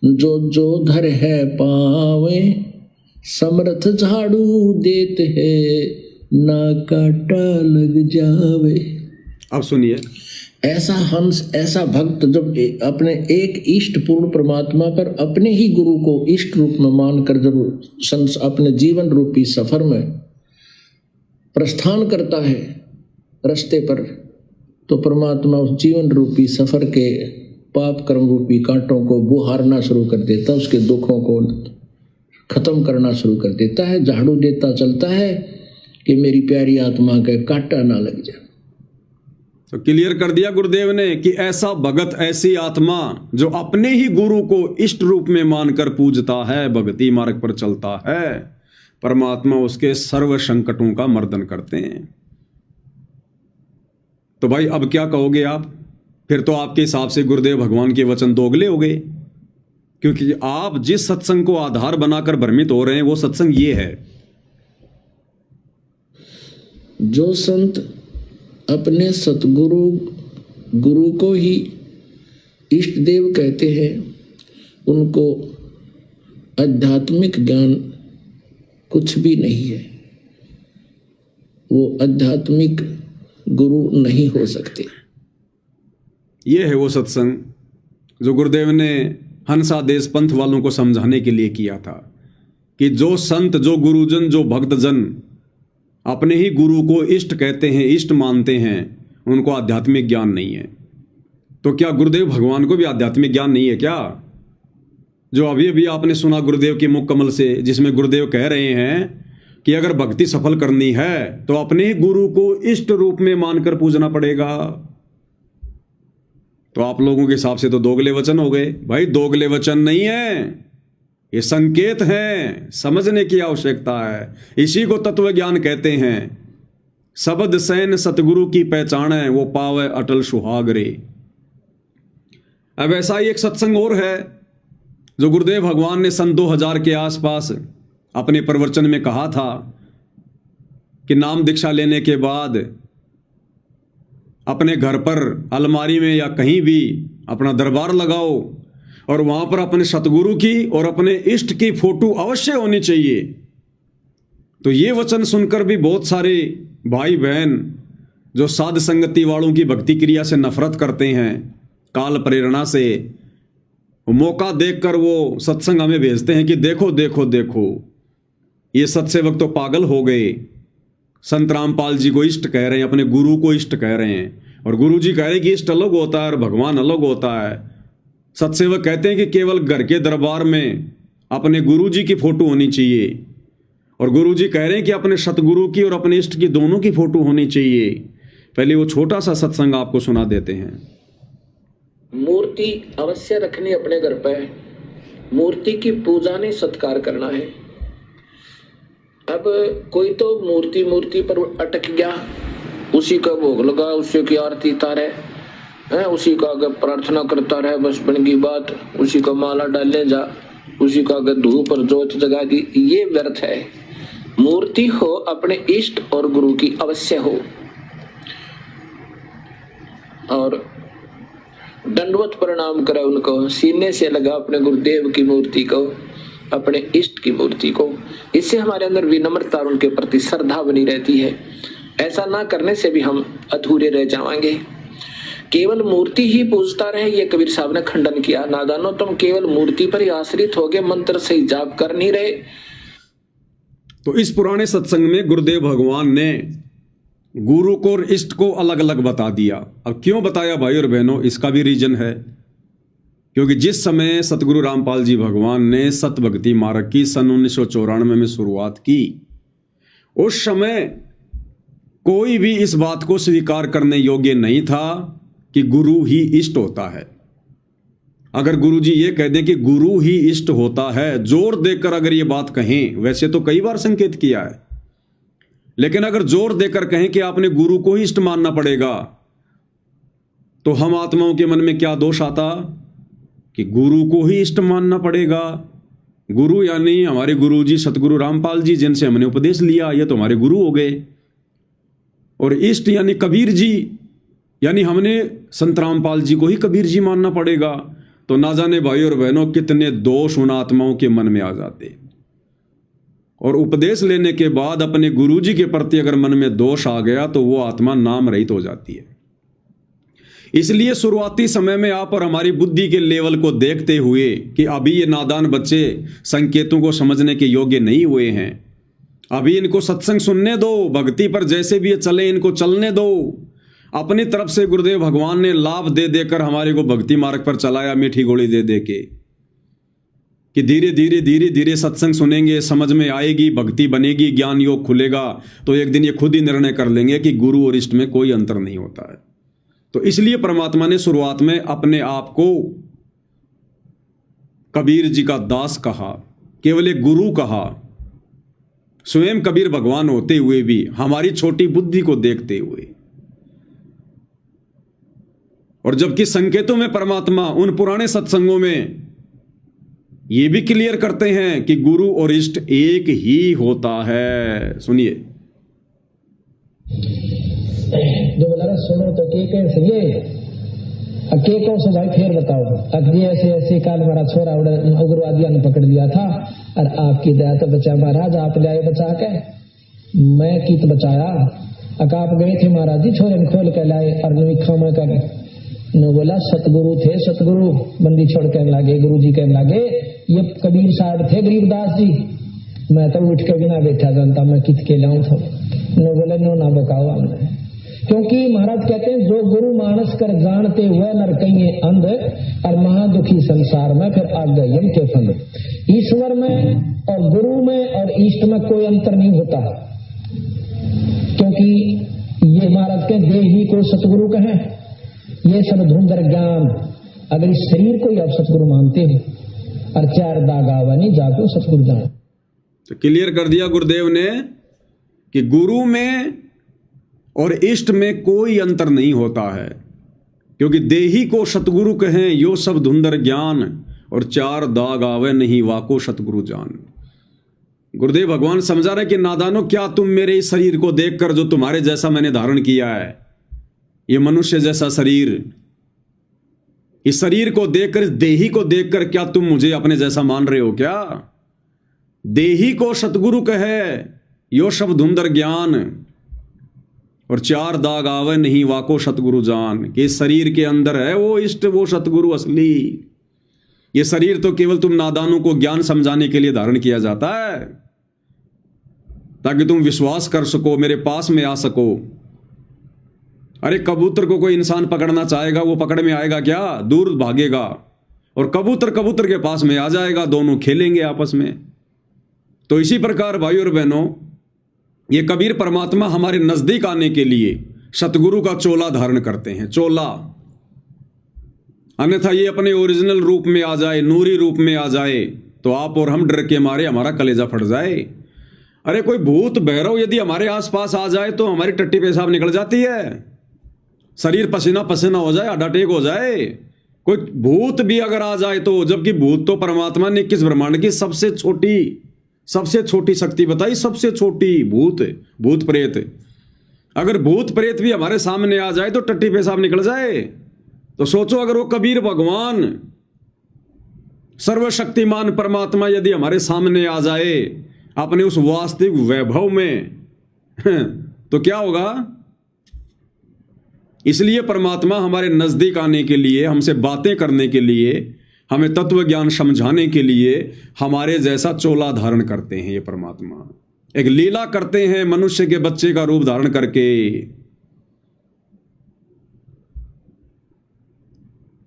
जो जो धर है पावे, समर्थ झाड़ू देते हैं ना काटा लग जावे। अब सुनिए, ऐसा हंस, ऐसा भक्त जब अपने एक इष्ट पूर्ण परमात्मा पर अपने ही गुरु को इष्ट रूप में मानकर जब अपने जीवन रूपी सफर में प्रस्थान करता है रास्ते पर, तो परमात्मा उस जीवन रूपी सफर के पाप कर्म रूपी कांटों को बुहारना शुरू कर देता, उसके दुखों को खत्म करना शुरू कर देता है, झाड़ू देता चलता है कि मेरी प्यारी आत्मा का कांटा ना लग जाए। तो क्लियर कर दिया गुरुदेव ने कि ऐसा भगत, ऐसी आत्मा जो अपने ही गुरु को इष्ट रूप में मानकर पूजता है, भक्ति मार्ग पर चलता है, परमात्मा उसके सर्व संकटों का मर्दन करते हैं। तो भाई अब क्या कहोगे आप? फिर तो आपके हिसाब से गुरुदेव भगवान के वचन दोगले हो गए, क्योंकि आप जिस सत्संग को आधार बनाकर भ्रमित हो रहे हैं वो सत्संग ये है। जो संत अपने सतगुरु गुरु को ही इष्ट देव कहते हैं, उनको आध्यात्मिक ज्ञान कुछ भी नहीं है, वो आध्यात्मिक गुरु नहीं हो सकते। ये है वो सत्संग जो गुरुदेव ने हंसादेश पंथ वालों को समझाने के लिए किया था कि जो संत, जो गुरुजन, जो भक्तजन अपने ही गुरु को इष्ट कहते हैं, इष्ट मानते हैं, उनको आध्यात्मिक ज्ञान नहीं है। तो क्या गुरुदेव भगवान को भी आध्यात्मिक ज्ञान नहीं है क्या? जो अभी अभी आपने सुना गुरुदेव के मुख कमल से, जिसमें गुरुदेव कह रहे हैं कि अगर भक्ति सफल करनी है तो अपने ही गुरु को इष्ट रूप में मानकर पूजना पड़ेगा। तो आप लोगों के हिसाब से तो दोगले वचन हो गए। भाई दोगले वचन नहीं है, ये संकेत है, समझने की आवश्यकता है। इसी को तत्व ज्ञान कहते हैं। शब्द सैन सतगुरु की पहचान है, वो पावे अटल सुहाग रे। अब ऐसा ही एक सत्संग और है जो गुरुदेव भगवान ने सन 2000 के आसपास अपने प्रवचन में कहा था कि नाम दीक्षा लेने के बाद अपने घर पर अलमारी में या कहीं भी अपना दरबार लगाओ और वहां पर अपने सतगुरु की और अपने इष्ट की फोटो अवश्य होनी चाहिए। तो ये वचन सुनकर भी बहुत सारे भाई बहन जो साध संगति वालों की भक्ति क्रिया से नफरत करते हैं, काल प्रेरणा से मौका देखकर वो सत्संग हमें भेजते हैं कि देखो देखो देखो ये सत्सेवक तो पागल हो गए, संत रामपाल जी को इष्ट कह रहे हैं, अपने गुरु को इष्ट कह रहे हैं, और गुरु जी कह रहे हैं कि इष्ट अलग होता है और भगवान अलग होता है। सत्सेवक कहते हैं कि केवल घर के दरबार में अपने गुरु जी की फोटो होनी चाहिए, और गुरु जी कह रहे हैं कि अपने सतगुरु की और अपने इष्ट की दोनों की फोटो होनी चाहिए। पहले वो छोटा सा सत्संग आपको सुना देते हैं। मूर्ति अवश्य रखनी अपने घर पे, मूर्ति की पूजा नहीं सत्कार करना है। अब कोई तो मूर्ति पर अटक गया, उसी का भोग लगा, उसी की आरती तारे है, उसी का अगर प्रार्थना करता रहे, बस बन गई बात, उसी का माला डालने जा, उसी का अगर धूप और जोत जगा दी, ये व्यर्थ है। मूर्ति हो अपने इष्ट और गुरु की अवश्य हो, और दंडवत प्रणाम करे उनको, सीने से लगा अपने गुरुदेव की मूर्ति को, अपने इष्ट की मूर्ति को। इससे हमारे अंदर विनम्रता और उनके प्रति श्रद्धा बनी रहती है। ऐसा ना करने से भी हम अधूरे रह जाएंगे। केवल मूर्ति ही पूजता रहे, ये कबीर साहब ने खंडन किया। नादानो, तुम केवल मूर्ति पर ही आश्रित हो गए, मंत्र से ही जाप कर नहीं रहे। तो इस पुराने सत्संग में गुरुदेव भगवान ने गुरु को और इष्ट को अलग अलग बता दिया। अब क्यों बताया भाई और बहनों, इसका भी रीजन है, क्योंकि जिस समय सतगुरु रामपाल जी भगवान ने सत भक्ति मार्ग की सन 1994 में शुरुआत की, उस समय कोई भी इस बात को स्वीकार करने योग्य नहीं था कि गुरु ही इष्ट होता है। अगर गुरु जी ये कह दे कि गुरु ही इष्ट होता है, जोर देकर अगर ये बात कहें, वैसे तो कई बार संकेत किया है, लेकिन अगर जोर देकर कहें कि आपने गुरु को ही इष्ट मानना पड़ेगा, तो हम आत्माओं के मन में क्या दोष आता कि गुरु को ही इष्ट मानना पड़ेगा। गुरु यानी हमारे गुरु जी सतगुरु रामपाल जी, जिनसे हमने उपदेश लिया, ये तो हमारे गुरु हो गए। और इष्ट यानी कबीर जी, यानी हमने संत रामपाल जी को ही कबीर जी मानना पड़ेगा। तो ना जाने भाई और बहनों कितने दोष उन आत्माओं के मन में आ जाते। और उपदेश लेने के बाद अपने गुरु जी के प्रति अगर मन में दोष आ गया तो वो आत्मा नाम रहित हो जाती है। इसलिए शुरुआती समय में आप और हमारी बुद्धि के लेवल को देखते हुए कि अभी ये नादान बच्चे संकेतों को समझने के योग्य नहीं हुए हैं, अभी इनको सत्संग सुनने दो, भक्ति पर जैसे भी ये चले इनको चलने दो, अपनी तरफ से गुरुदेव भगवान ने लाभ दे देकर हमारे को भक्ति मार्ग पर चलाया, मीठी गोली दे दे के, कि धीरे धीरे धीरे धीरे सत्संग सुनेंगे, समझ में आएगी, भक्ति बनेगी, ज्ञान योग खुलेगा, तो एक दिन ये खुद ही निर्णय कर लेंगे कि गुरु और इष्ट में कोई अंतर नहीं होता है। तो इसलिए परमात्मा ने शुरुआत में अपने आप को कबीर जी का दास कहा, केवल एक गुरु कहा, स्वयं कबीर भगवान होते हुए भी हमारी छोटी बुद्धि को देखते हुए। और जबकि संकेतों में परमात्मा उन पुराने सत्संगों में ये भी क्लियर करते हैं कि गुरु और इष्ट एक ही होता है। सुनिए, जो बोला ना सुनो तो के कैसे ये के कौन से भाई फिर बताओ, अगर ऐसे ऐसे काल हमारा छोरा उग्रवादियों ने पकड़ लिया था और आपकी दया तो बचा महाराज, आप ले आए बचा के, मैं कित बचाया, अगर आप गए थे महाराज जी छोरे में खोल के लाए और नवीखा में कर न बोला सतगुरु थे, सतगुरु बंदी छोड़ कहने लगे, गुरु जी कहने लगे ये कबीर साहब थे गरीबदास जी, मैं तो उठ के बिना बैठा जानता मैं कित के लाऊं था, न बोले नो ना बकाओ हमने, क्योंकि महाराज कहते हैं जो गुरु मानस कर जानते हुए नरकइये अंध और महादुखी संसार में फिर आ गए यम के फंद। ईश्वर में और गुरु में और इष्ट में कोई अंतर नहीं होता, क्योंकि ये महाराज के देही को सतगुरु कहें, ये सब धुंधर ज्ञान, अगर इस शरीर को ही आप सतगुरु मानते हो और चार दाग आवा नहीं जाको सतगुरु जान। तो क्लियर कर दिया गुरुदेव ने कि गुरु में और इष्ट में कोई अंतर नहीं होता है, क्योंकि देही को सतगुरु कहें यो सब धुंधर ज्ञान और चार दाग आवे नहीं वाको सतगुरु जान। गुरुदेव भगवान समझा रहे कि नादानो, क्या तुम मेरे इस शरीर को देखकर, जो तुम्हारे जैसा मैंने धारण किया है, ये मनुष्य जैसा शरीर, इस शरीर को देखकर, इस देही को देखकर क्या तुम मुझे अपने जैसा मान रहे हो क्या? देही को सतगुरु कहे यो सब धुंधर ज्ञान और चार दाग आवे नहीं वाको सतगुरु जान, कि इस शरीर के अंदर है वो इष्ट, वो सतगुरु असली। ये शरीर तो केवल तुम नादानों को ज्ञान समझाने के लिए धारण किया जाता है, ताकि तुम विश्वास कर सको, मेरे पास में आ सको। अरे कबूतर को कोई इंसान पकड़ना चाहेगा, वो पकड़ में आएगा क्या? दूर भागेगा। और कबूतर कबूतर के पास में आ जाएगा, दोनों खेलेंगे आपस में। तो इसी प्रकार भाई और बहनों, ये कबीर परमात्मा हमारे नजदीक आने के लिए सतगुरु का चोला धारण करते हैं, चोला। अन्यथा ये अपने ओरिजिनल रूप में आ जाए, नूरी रूप में आ जाए, तो आप और हम डर के मारे हमारा कलेजा फट जाए। अरे कोई भूत भैरव यदि हमारे आसपास आ जाए तो हमारी टट्टी पेशाब निकल जाती है, शरीर पसीना पसीना हो जाए, अटैक हो जाए। कोई भूत भी अगर आ जाए तो, जबकि भूत तो परमात्मा ने किस ब्रह्मांड की सबसे छोटी शक्ति बताई, सबसे छोटी भूत प्रेत। अगर भूत प्रेत भी हमारे सामने आ जाए तो टट्टी पेशाब निकल जाए। तो सोचो, अगर वो कबीर भगवान सर्वशक्तिमान परमात्मा यदि हमारे सामने आ जाए अपने उस वास्तविक वैभव में तो क्या होगा? इसलिए परमात्मा हमारे नजदीक आने के लिए, हमसे बातें करने के लिए, हमें तत्व ज्ञान समझाने के लिए हमारे जैसा चोला धारण करते हैं। ये परमात्मा एक लीला करते हैं, मनुष्य के बच्चे का रूप धारण करके,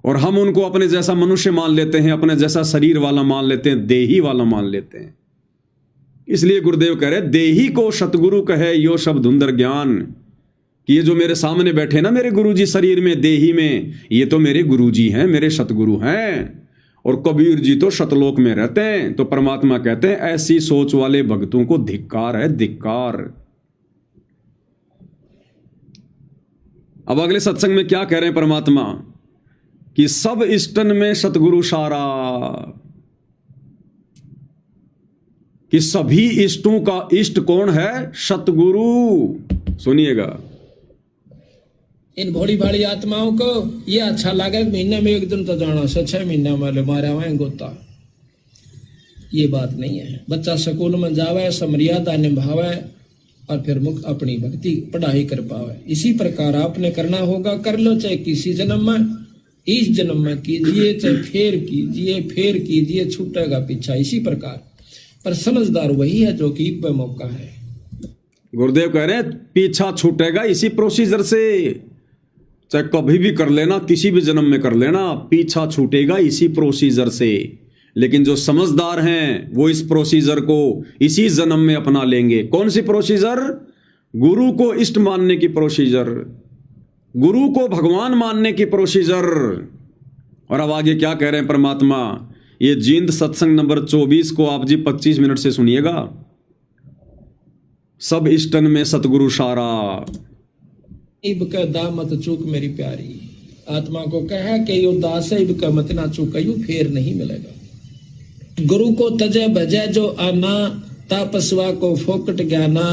और हम उनको अपने जैसा मनुष्य मान लेते हैं, अपने जैसा शरीर वाला मान लेते हैं, देही वाला मान लेते हैं। इसलिए गुरुदेव कह रहे, देही को सतगुरु कहे यो सब धुंधर ज्ञान, कि ये जो मेरे सामने बैठे ना मेरे गुरुजी शरीर में, देही में, ये तो मेरे गुरुजी हैं, मेरे सतगुरु हैं। और कबीर जी तो सतलोक में रहते हैं। तो परमात्मा कहते हैं ऐसी सोच वाले भक्तों को धिक्कार है, धिक्कार। अब अगले सत्संग में क्या कह रहे हैं परमात्मा? कि सब इष्टन में सतगुरु सारा, कि सभी इष्टों का इष्ट कौन है? सतगुरु। सुनिएगा, इन भोली भाली आत्माओं को ये अच्छा लगे महीने में एक दिन तो जाना से 6 महीने में मारा हुआ गोता, ये बात नहीं है। बच्चा स्कूल में जावे, समर्यादा निभावे और फिर मुक्त अपनी भक्ति पढ़ाई कर पावे। इसी प्रकार आपने करना होगा, कर लो, चाहे किसी जन्म में, इस जन्म में कीजिए, चाहे फेर कीजिए, छूटेगा पीछा। इसी प्रकार पर समझदार वही है जो कि पे मौका है। गुरुदेव कह रहे हैं पीछा छूटेगा इसी प्रोसीजर से। चाहे कभी भी कर लेना, किसी भी जन्म में कर लेना, पीछा छूटेगा इसी प्रोसीजर से। लेकिन जो समझदार हैं वो इस प्रोसीजर को इसी जन्म में अपना लेंगे। कौन सी प्रोसीजर? गुरु को इष्ट मानने की प्रोसीजर, गुरु को भगवान मानने की प्रोसीजर। और अब आगे क्या कह रहे हैं परमात्मा? ये जींद सत्संग नंबर 24 को आप जी 25 मिनट से सुनिएगा। सब इष्टन में सतगुरु सारा। इब का दा मत चूक मेरी प्यारी, आत्मा को कहा कि यो दास है, इब का मत ना चूकयू, फेर नहीं मिलेगा। गुरु को तजे भजे जो आना, तापस्वा को फोकट ज्ञाना,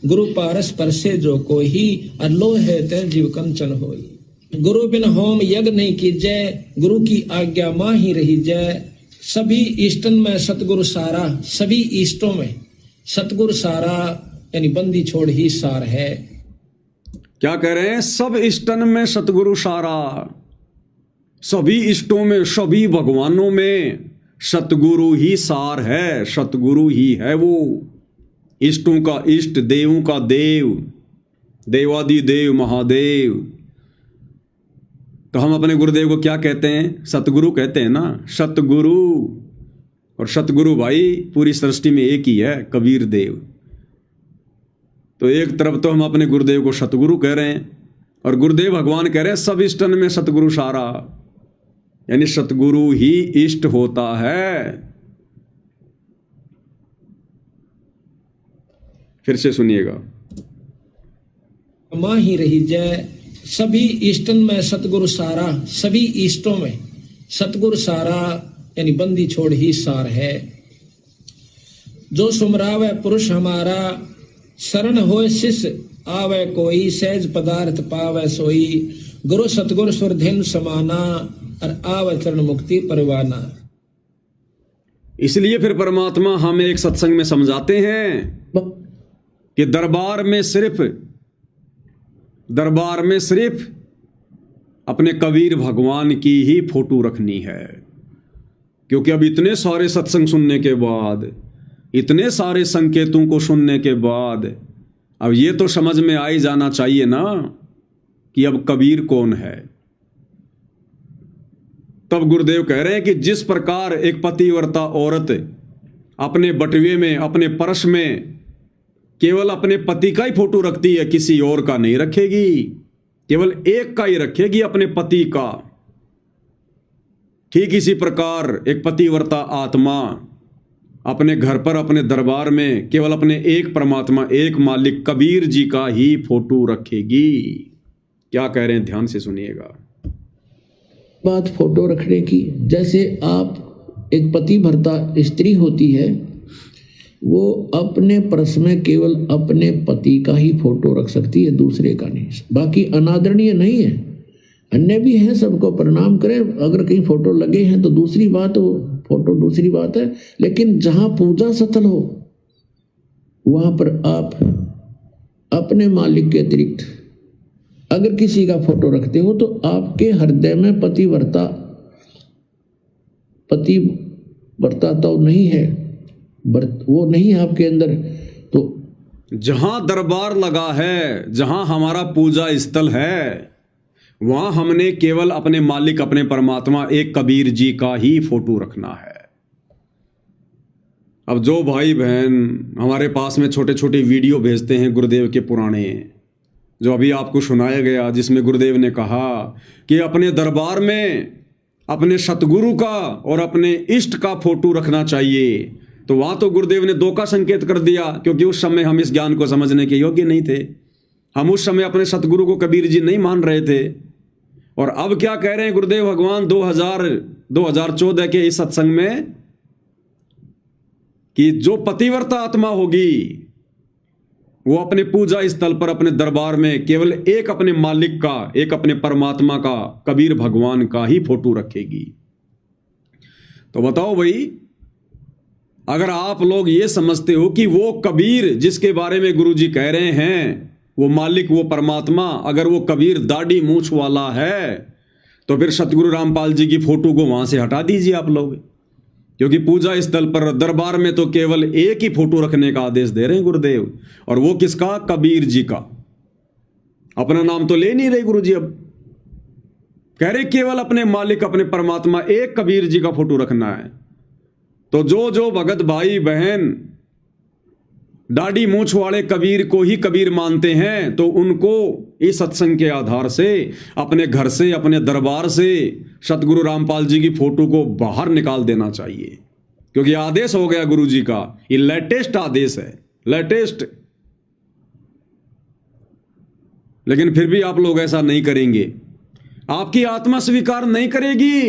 गुरु पारस परसे जो कोई, अल्लो है ते जीव कंचन होई। गुरु बिन होम यज्ञ नहीं कीजे, गुरु की आज्ञा मां ही रही जय। सभी इष्टन में सतगुरु सारा, सभी इष्टों में सतगुरु सारा, यानी बंदी छोड़ ही सार है। क्या कह रहे हैं? सब इष्टन में सतगुरु सारा, सभी इष्टों में, सभी भगवानों में सतगुरु ही सार है, सतगुरु ही है वो। इष्टों का इष्ट, देवों का देव, देवादि देव महादेव। तो हम अपने गुरुदेव को क्या कहते हैं? सतगुरु कहते हैं ना, सतगुरु। और सतगुरु भाई पूरी सृष्टि में एक ही है, कबीर देव। तो एक तरफ तो हम अपने गुरुदेव को सतगुरु कह रहे हैं, और गुरुदेव भगवान कह रहे हैं सब इष्टन में सतगुरु सारा, यानी सतगुरु ही इष्ट होता है। फिर से सुनिएगा। मां ही रही जय। सभी इष्टन में सतगुरु सारा, सभी इष्टों में सतगुरु सारा, यानी बंदी छोड़ ही सार है। जो सुमरावे पुरुष हमारा, शरण होए शिष्य आवे कोई, सहज पदार्थ पावे सोई। गुरु सतगुरु सुरधेनु समाना, और आवे चरण मुक्ति परवाना। इसलिए फिर परमात्मा हमें एक सत्संग में समझाते हैं कि दरबार में सिर्फ अपने कबीर भगवान की ही फोटो रखनी है। क्योंकि अब इतने सारे सत्संग सुनने के बाद, इतने सारे संकेतों को सुनने के बाद, अब ये तो समझ में आ ही जाना चाहिए ना कि अब कबीर कौन है। तब गुरुदेव कह रहे हैं कि जिस प्रकार एक पतिव्रता औरत अपने बटुए में, अपने पर्स में केवल अपने पति का ही फोटो रखती है, किसी और का नहीं रखेगी, केवल एक का ही रखेगी, अपने पति का। ठीक इसी प्रकार एक पतिव्रता आत्मा अपने घर पर, अपने दरबार में केवल अपने एक परमात्मा, एक मालिक कबीर जी का ही फोटो रखेगी। क्या कह रहे हैं? ध्यान से सुनिएगा। बात फोटो रखने की, जैसे आप एक पतिव्रता स्त्री होती है, वो अपने पर्स में केवल अपने पति का ही फोटो रख सकती है, दूसरे का नहीं। बाकी अनादरणीय नहीं है, अन्य भी हैं, सबको प्रणाम करें। अगर कहीं फोटो लगे हैं तो दूसरी बात हो, फोटो दूसरी बात है। लेकिन जहां पूजा स्थल हो वहां पर आप अपने मालिक के अतिरिक्त अगर किसी का फोटो रखते हो तो आपके हृदय में पतिव्रता तो नहीं है, वो नहीं है आपके अंदर। तो जहां दरबार लगा है, जहां हमारा पूजा स्थल है, वहां हमने केवल अपने मालिक, अपने परमात्मा, एक कबीर जी का ही फोटो रखना है। अब जो भाई बहन हमारे पास में छोटे छोटे वीडियो भेजते हैं गुरुदेव के पुराने, जो अभी आपको सुनाया गया, जिसमें गुरुदेव ने कहा कि अपने दरबार में अपने सतगुरु का और अपने इष्ट का फोटो रखना चाहिए, तो वहां तो गुरुदेव ने 2 का संकेत कर दिया, क्योंकि उस समय हम इस ज्ञान को समझने के योग्य नहीं थे। हम उस समय अपने सतगुरु को कबीर जी नहीं मान रहे थे। और अब क्या कह रहे हैं गुरुदेव भगवान 2014 के इस सत्संग में कि जो पतिव्रता आत्मा होगी वो अपने पूजा स्थल पर, अपने दरबार में केवल एक अपने मालिक का, एक अपने परमात्मा का, कबीर भगवान का ही फोटो रखेगी। तो बताओ भाई, अगर आप लोग ये समझते हो कि वो कबीर जिसके बारे में गुरुजी कह रहे हैं, वो मालिक, वो परमात्मा, अगर वो कबीर दाढ़ी मूंछ वाला है, तो फिर सतगुरु रामपाल जी की फोटो को वहां से हटा दीजिए आप लोग। क्योंकि पूजा स्थल पर, दरबार में तो केवल एक ही फोटो रखने का आदेश दे रहे हैं गुरुदेव, और वो किसका? कबीर जी का। अपना नाम तो ले नहीं रहे गुरुजी अब। कह रहे केवल अपने मालिक अपने परमात्मा एक कबीर जी का फोटो रखना है। तो जो जो भगत भाई बहन दाढ़ी मूछ वाले कबीर को ही कबीर मानते हैं, तो उनको इस सत्संग के आधार से अपने घर से अपने दरबार से सतगुरु रामपाल जी की फोटो को बाहर निकाल देना चाहिए, क्योंकि आदेश हो गया गुरु जी का। ये लेटेस्ट आदेश है, लेटेस्ट। लेकिन फिर भी आप लोग ऐसा नहीं करेंगे। आपकी आत्मा स्वीकार नहीं करेगी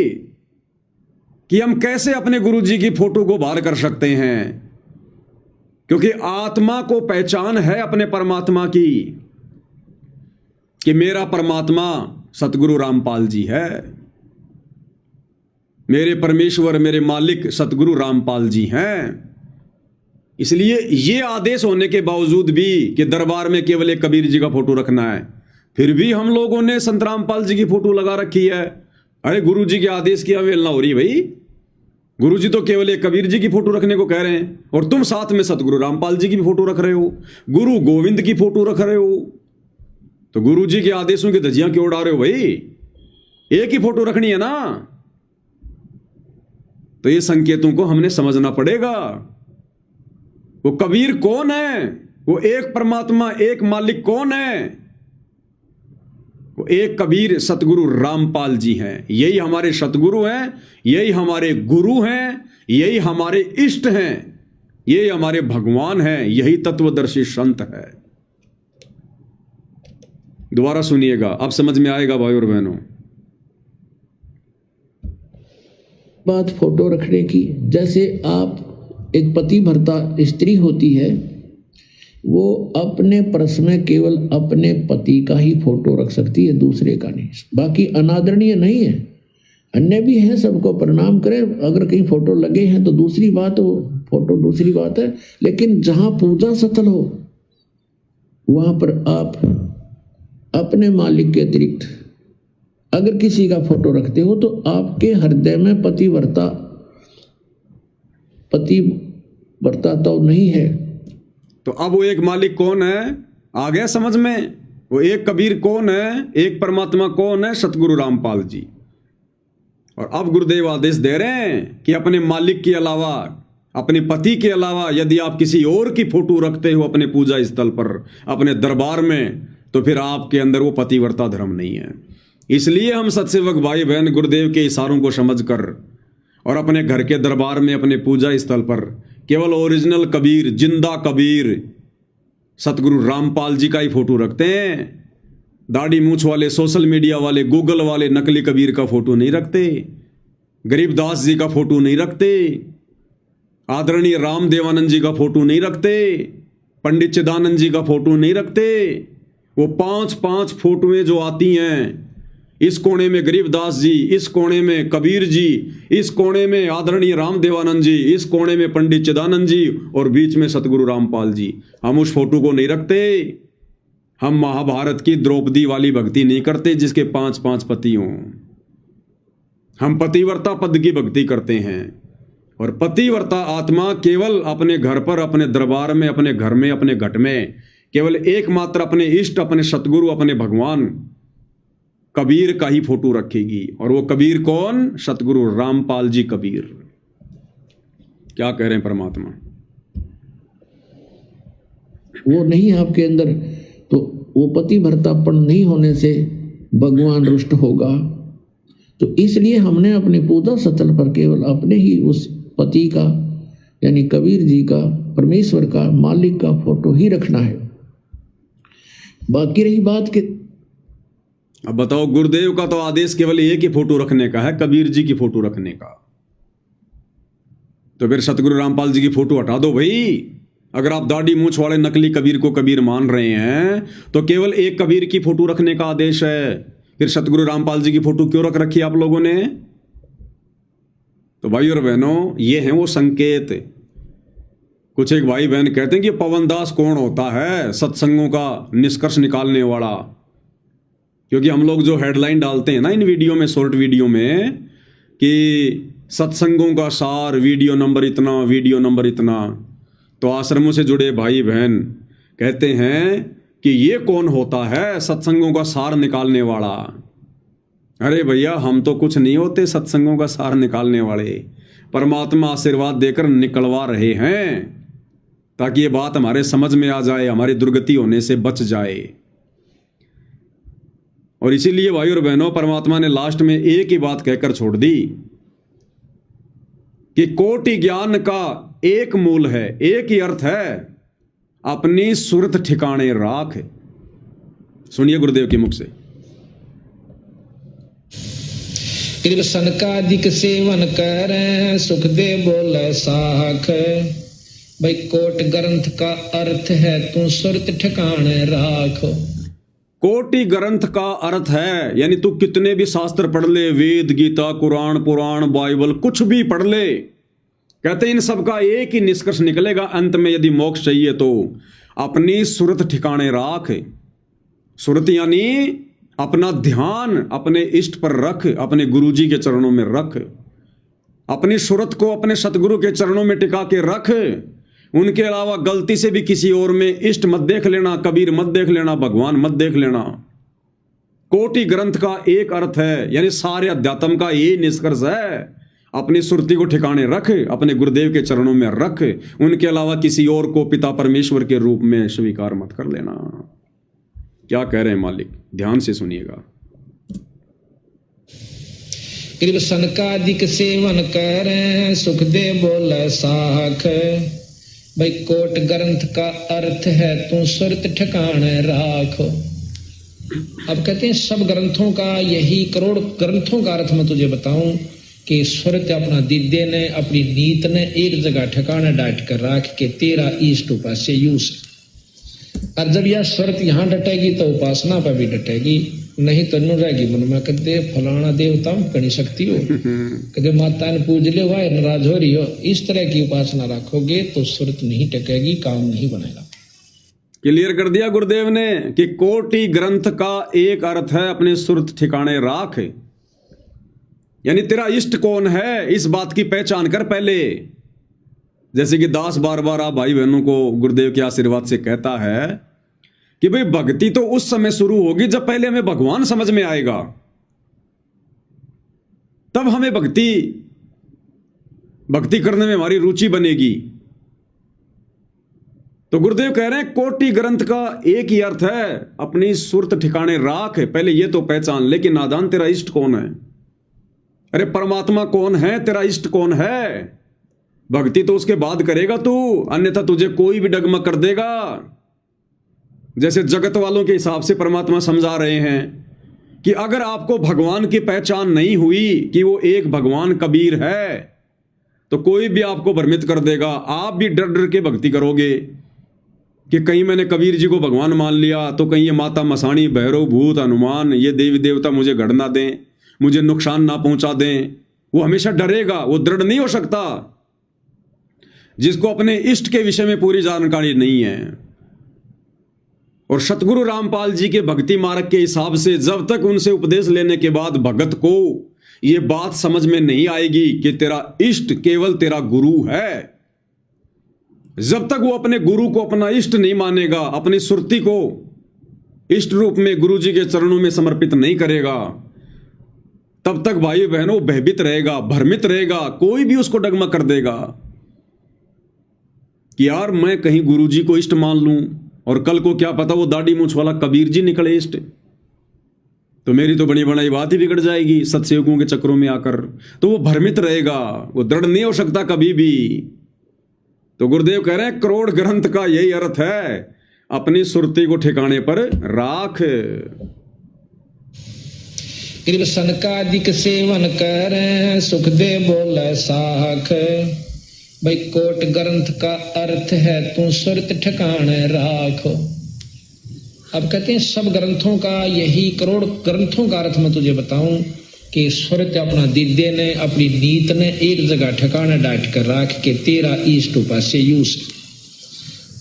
कि हम कैसे अपने गुरु जी की फोटो को बाहर कर सकते हैं, क्योंकि आत्मा को पहचान है अपने परमात्मा की कि मेरा परमात्मा सतगुरु रामपाल जी है, मेरे परमेश्वर मेरे मालिक सतगुरु रामपाल जी हैं। इसलिए ये आदेश होने के बावजूद भी कि दरबार में केवल एक कबीर जी का फोटो रखना है, फिर भी हम लोगों ने संत रामपाल जी की फोटो लगा रखी है। अरे गुरु जी के आदेश की अवहेलना हो रही भाई। गुरु जी तो केवल एक कबीर जी की फोटो रखने को कह रहे हैं और तुम साथ में सतगुरु रामपाल जी की भी फोटो रख रहे हो, गुरु गोविंद की फोटो रख रहे हो। तो गुरु जी के आदेशों की धज्जियां क्यों उड़ा रहे हो भाई? एक ही फोटो रखनी है ना। तो ये संकेतों को हमने समझना पड़ेगा। वो कबीर कौन है? वो एक परमात्मा एक मालिक कौन है? वो एक कबीर सतगुरु रामपाल जी हैं। यही हमारे सतगुरु हैं, यही हमारे गुरु हैं, यही हमारे इष्ट हैं, यही हमारे भगवान हैं, यही तत्वदर्शी संत है। दोबारा सुनिएगा, अब समझ में आएगा भाई और बहनों। बात फोटो रखने की, जैसे आप एक पति भर्ता स्त्री होती है, वो अपने पर्स में केवल अपने पति का ही फोटो रख सकती है, दूसरे का नहीं। बाकी अनादरणीय नहीं है, अन्य भी हैं, सबको प्रणाम करें। अगर कहीं फोटो लगे हैं तो दूसरी बात, वो फोटो दूसरी बात है। लेकिन जहाँ पूजा स्थल हो वहाँ पर आप अपने मालिक के अतिरिक्त अगर किसी का फोटो रखते हो तो आपके हृदय में पतिव्रता तो नहीं है। तो अब वो एक मालिक कौन है? आ गया समझ में? वो एक कबीर कौन है? एक परमात्मा कौन है? सतगुरु रामपाल जी। और अब गुरुदेव आदेश दे रहे हैं कि अपने मालिक के अलावा, अपने पति के अलावा यदि आप किसी और की फोटो रखते हो अपने पूजा स्थल पर, अपने दरबार में, तो फिर आपके अंदर वो पतिव्रता धर्म नहीं है। इसलिए हम सत्सेवक भाई बहन गुरुदेव के इशारों को समझकर और अपने घर के दरबार में अपने पूजा स्थल पर केवल ओरिजिनल कबीर, जिंदा कबीर सतगुरु रामपाल जी का ही फोटो रखते हैं। दाढ़ी मूछ वाले, सोशल मीडिया वाले, गूगल वाले नकली कबीर का फोटो नहीं रखते, गरीबदास जी का फोटो नहीं रखते, आदरणीय राम देवानंद जी का फोटो नहीं रखते, पंडित चिदानंद जी का फोटो नहीं रखते। वो 5-5 फोटोएं जो आती हैं, इस कोने में गरीबदास जी, इस कोने में कबीर जी, इस कोने में आदरणीय राम देवानंद जी, इस कोने में पंडित चिदानंद जी और बीच में सतगुरु रामपाल जी, हम उस फोटो को नहीं रखते। हम महाभारत की द्रौपदी वाली भक्ति नहीं करते जिसके 5-5 पति हों। हम पतिव्रता पद की भक्ति करते हैं। और पतिव्रता आत्मा केवल अपने घर पर, अपने दरबार में, अपने घर में, अपने घट में केवल एकमात्र अपने इष्ट, अपने सतगुरु, अपने भगवान कबीर का ही फोटो रखेगी। और वो कबीर कौन? सतगुरु रामपाल जी कबीर। क्या कह रहे हैं परमात्मा? वो नहीं आपके अंदर, तो वो पतिव्रतापन नहीं होने से भगवान रुष्ट होगा। तो इसलिए हमने अपने पूजा स्थल पर केवल अपने ही उस पति का, यानी कबीर जी का, परमेश्वर का, मालिक का फोटो ही रखना है। बाकी रही बात कि अब बताओ, गुरुदेव का तो आदेश केवल एक ही फोटो रखने का है, कबीर जी की फोटो रखने का। तो फिर सतगुरु रामपाल जी की फोटो हटा दो भाई। अगर आप दाढ़ी मूछ वाले नकली कबीर को कबीर मान रहे हैं तो केवल एक कबीर की फोटो रखने का आदेश है। फिर सतगुरु रामपाल जी की फोटो क्यों रख रखी आप लोगों ने? तो भाई और बहनों, ये हैं वो संकेत। कुछ एक भाई बहन कहते हैं कि पवन दास कौन होता है सत्संगों का निष्कर्ष निकालने वाला। क्योंकि हम लोग जो हेडलाइन डालते हैं ना इन वीडियो में, शॉर्ट वीडियो में, कि सत्संगों का सार, वीडियो नंबर इतना, वीडियो नंबर इतना, तो आश्रमों से जुड़े भाई बहन कहते हैं कि ये कौन होता है सत्संगों का सार निकालने वाला? अरे भैया, हम तो कुछ नहीं होते सत्संगों का सार निकालने वाले, परमात्मा आशीर्वाद देकर निकलवा रहे हैं ताकि ये बात हमारे समझ में आ जाए, हमारी दुर्गति होने से बच जाए। और इसीलिए भाई और बहनों, परमात्मा ने लास्ट में एक ही बात कहकर छोड़ दी कि कोटि ज्ञान का एक मूल है, एक ही अर्थ है, अपनी सुरत ठिकाने राख। सुनिए गुरुदेव के मुख से। कृष्ण सनकादिक सेवन कर सुख दे बोले साख। भाई कोट ग्रंथ का अर्थ है तू सुरत ठिकाने राख। कोटि ग्रंथ का अर्थ है यानी तू कितने भी शास्त्र पढ़ ले, वेद, गीता, कुरान, पुराण, बाइबल, कुछ भी पढ़ ले, कहते इन सब का एक ही निष्कर्ष निकलेगा अंत में, यदि मोक्ष चाहिए तो अपनी सुरत ठिकाने राख। सुरत यानी अपना ध्यान अपने इष्ट पर रख, अपने गुरुजी के चरणों में रख, अपनी सुरत को अपने सतगुरु के चरणों में टिका के रख। उनके अलावा गलती से भी किसी और में इष्ट मत देख लेना, कबीर मत देख लेना, भगवान मत देख लेना। कोटि ग्रंथ का एक अर्थ है यानी सारे अध्यात्म का ये निष्कर्ष है, अपनी सुरती को ठिकाने रख, अपने गुरुदेव के चरणों में रख, उनके अलावा किसी और को पिता परमेश्वर के रूप में स्वीकार मत कर लेना। क्या कह रहे हैं मालिक, ध्यान से सुनिएगा। कृष्ण सनकादिक सेवन कर सुख दे बोले साख। भाई कोट ग्रंथ का अर्थ है तू सुरत ठिकाने राख। अब कहते हैं सब ग्रंथों का यही, करोड़ ग्रंथों का अर्थ मैं तुझे बताऊं कि सुरत अपना दिद्य ने, अपनी नीत ने एक जगह ठिकाना डाट कर राख के तेरा इष्ट उपास्य यूस। और जब यह सुरत यहाँ डटेगी तो उपासना पर भी डटेगी, नहीं तो नु रहेगी मन में, कहते फलाना देवता कड़ी शक्ति हो, कहते माता ने पूज ले हुआ नाराज हो रही हो, इस तरह की उपासना रखोगे तो सुरत नहीं टकेगी, काम नहीं बनेगा। क्लियर कर दिया गुरुदेव ने कि कोटि ग्रंथ का एक अर्थ है अपने सुरत ठिकाने राख, यानी तेरा इष्ट कौन है इस बात की पहचान कर पहले। जैसे कि दास बार बार आप भाई बहनों को गुरुदेव के आशीर्वाद से कहता है कि भाई भक्ति तो उस समय शुरू होगी जब पहले हमें भगवान समझ में आएगा, तब हमें भक्ति करने में हमारी रुचि बनेगी। तो गुरुदेव कह रहे हैं कोटि ग्रंथ का एक ही अर्थ है अपनी सुरत ठिकाने राख। पहले ये तो पहचान ले कि नादान तेरा इष्ट कौन है। अरे परमात्मा कौन है, तेरा इष्ट कौन है। भक्ति तो उसके बाद करेगा तू, अन्यथा तुझे कोई भी डगमग कर देगा। जैसे जगत वालों के हिसाब से परमात्मा समझा रहे हैं कि अगर आपको भगवान की पहचान नहीं हुई कि वो एक भगवान कबीर है, तो कोई भी आपको भ्रमित कर देगा। आप भी डर डर के भक्ति करोगे कि कहीं मैंने कबीर जी को भगवान मान लिया तो कहीं ये माता मसाणी, भैरव, भूत, हनुमान, ये देवी देवता मुझे गढ़ ना दें, मुझे नुकसान ना पहुंचा दें। वो हमेशा डरेगा, वो दृढ़ नहीं हो सकता जिसको अपने इष्ट के विषय में पूरी जानकारी नहीं है। और सतगुरु रामपाल जी के भक्ति मार्ग के हिसाब से जब तक उनसे उपदेश लेने के बाद भगत को यह बात समझ में नहीं आएगी कि तेरा इष्ट केवल तेरा गुरु है, जब तक वो अपने गुरु को अपना इष्ट नहीं मानेगा, अपनी सुरती को इष्ट रूप में गुरु जी के चरणों में समर्पित नहीं करेगा, तब तक भाई बहनों भयभीत रहेगा, भ्रमित रहेगा। कोई भी उसको डगमग कर देगा कि यार मैं कहीं गुरु जी को इष्ट मान लूं और कल को क्या पता वो दाढ़ी मूंछ वाला कबीर जी निकले इष्ट, तो मेरी तो बड़ी बड़ी बात ही बिगड़ जाएगी सत्सेवकों के चक्रों में आकर। तो वो भ्रमित रहेगा, वो दृढ़ नहीं हो सकता कभी भी। तो गुरुदेव कह रहे हैं करोड़ ग्रंथ का यही अर्थ है, अपनी सुरती को ठिकाने पर राख। कृष्ण सनकादिक सेवन कर सुख दे बोले साख। भाई कोट ग्रंथ का अर्थ है तू सुरत ठिकाने राख। अब कहते हैं सब ग्रंथों का यही, करोड़ ग्रंथों का अर्थ मैं तुझे बताऊं कि सुरत अपना दिद्य ने, अपनी नीत ने एक जगह ठिकाना डाट कर राख के तेरा इष्ट उपास्य यूस।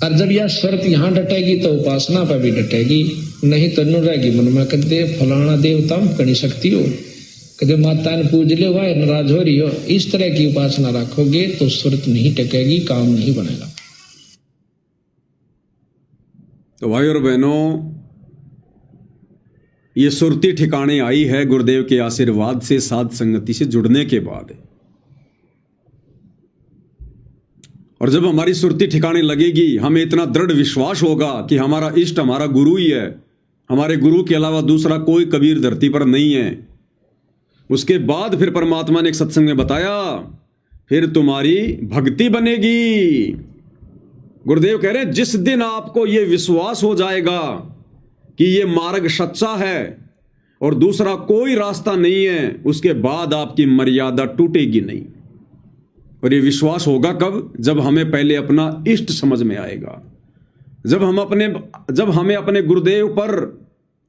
और जब यह सुरत यहाँ डटेगी तो उपासना पर भी डटेगी, नहीं तो नु रहेगी मन में, कहते फलाना देवता कड़ी शक्ति हो, कहते माता ने पूज ले हुआ नाराज हो रही हो। इस तरह की उपासना रखोगे तो सुरत नहीं टकेगी, काम नहीं बनेगा। तो भाई और बहनों, ये सुरती ठिकाने आई है गुरुदेव के आशीर्वाद से, साध संगति से जुड़ने के बाद। और जब हमारी सुरती ठिकाने लगेगी, हमें इतना दृढ़ विश्वास होगा कि हमारा इष्ट हमारा गुरु ही है, हमारे गुरु के अलावा दूसरा कोई कबीर धरती पर नहीं है। उसके बाद फिर परमात्मा ने एक सत्संग में बताया, फिर तुम्हारी भक्ति बनेगी। गुरुदेव कह रहे हैं जिस दिन आपको यह विश्वास हो जाएगा कि ये मार्ग सच्चा है और दूसरा कोई रास्ता नहीं है, उसके बाद आपकी मर्यादा टूटेगी नहीं। और ये विश्वास होगा कब? जब हमें पहले अपना इष्ट समझ में आएगा, जब हमें अपने गुरुदेव पर,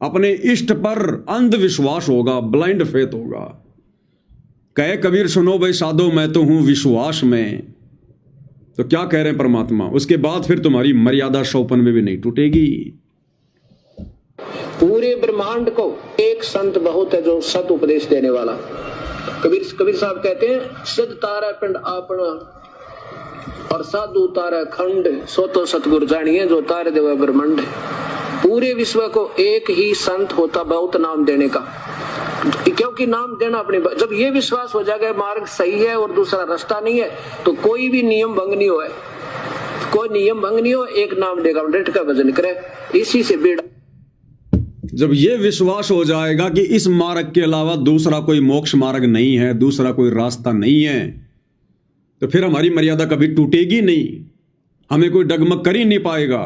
अपने इष्ट पर अंधविश्वास होगा, ब्लाइंड फेथ होगा। कहे कबीर सुनो भाई साधो मैं तो हूं विश्वास में। तो क्या कह रहे हैं परमात्मा? उसके बाद फिर तुम्हारी मर्यादा 100 में भी नहीं टूटेगी। पूरे ब्रह्मांड को एक संत बहुत है जो सत उपदेश देने वाला। कबीर साहब कहते हैं सिद्ध तारा पिंड आपना और साधु तारा खंड, सो तो सतगुरु जानिए जो तारे देव ब्रह्मांड। पूरे विश्व को एक ही संत होता बहुत नाम देने का, क्योंकि नाम देना अपने, जब ये विश्वास हो जाएगा मार्ग सही है और दूसरा रास्ता नहीं है, तो कोई भी नियम भंग नहीं हो, कोई नियम भंग नहीं हो, एक नाम देगा डट का भजन करे, इसी से बेड़ा। जब ये विश्वास हो जाएगा कि इस मार्ग के अलावा दूसरा कोई मोक्ष मार्ग नहीं है, दूसरा कोई रास्ता नहीं है, तो फिर हमारी मर्यादा कभी टूटेगी नहीं, हमें कोई डगमग कर ही नहीं पाएगा।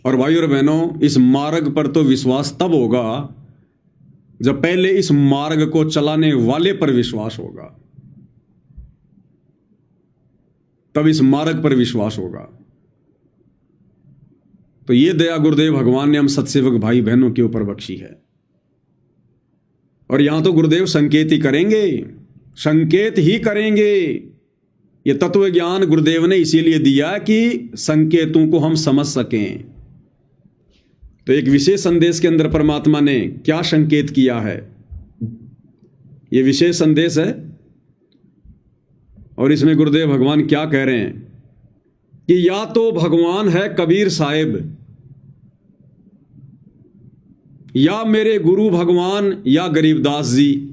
और भाइयों और बहनों, इस मार्ग पर तो विश्वास तब होगा जब पहले इस मार्ग को चलाने वाले पर विश्वास होगा, तब इस मार्ग पर विश्वास होगा। तो ये दया गुरुदेव भगवान ने हम सत्सेवक भाई बहनों के ऊपर बख्शी है। और यहां तो गुरुदेव संकेत ही करेंगे, संकेत ही करेंगे। ये तत्व ज्ञान गुरुदेव ने इसीलिए दिया कि संकेतों को हम समझ सकें। तो एक विशेष संदेश के अंदर परमात्मा ने क्या संकेत किया है, ये विशेष संदेश है। और इसमें गुरुदेव भगवान क्या कह रहे हैं कि या तो भगवान है कबीर साहिब, या मेरे गुरु भगवान, या गरीबदास जी,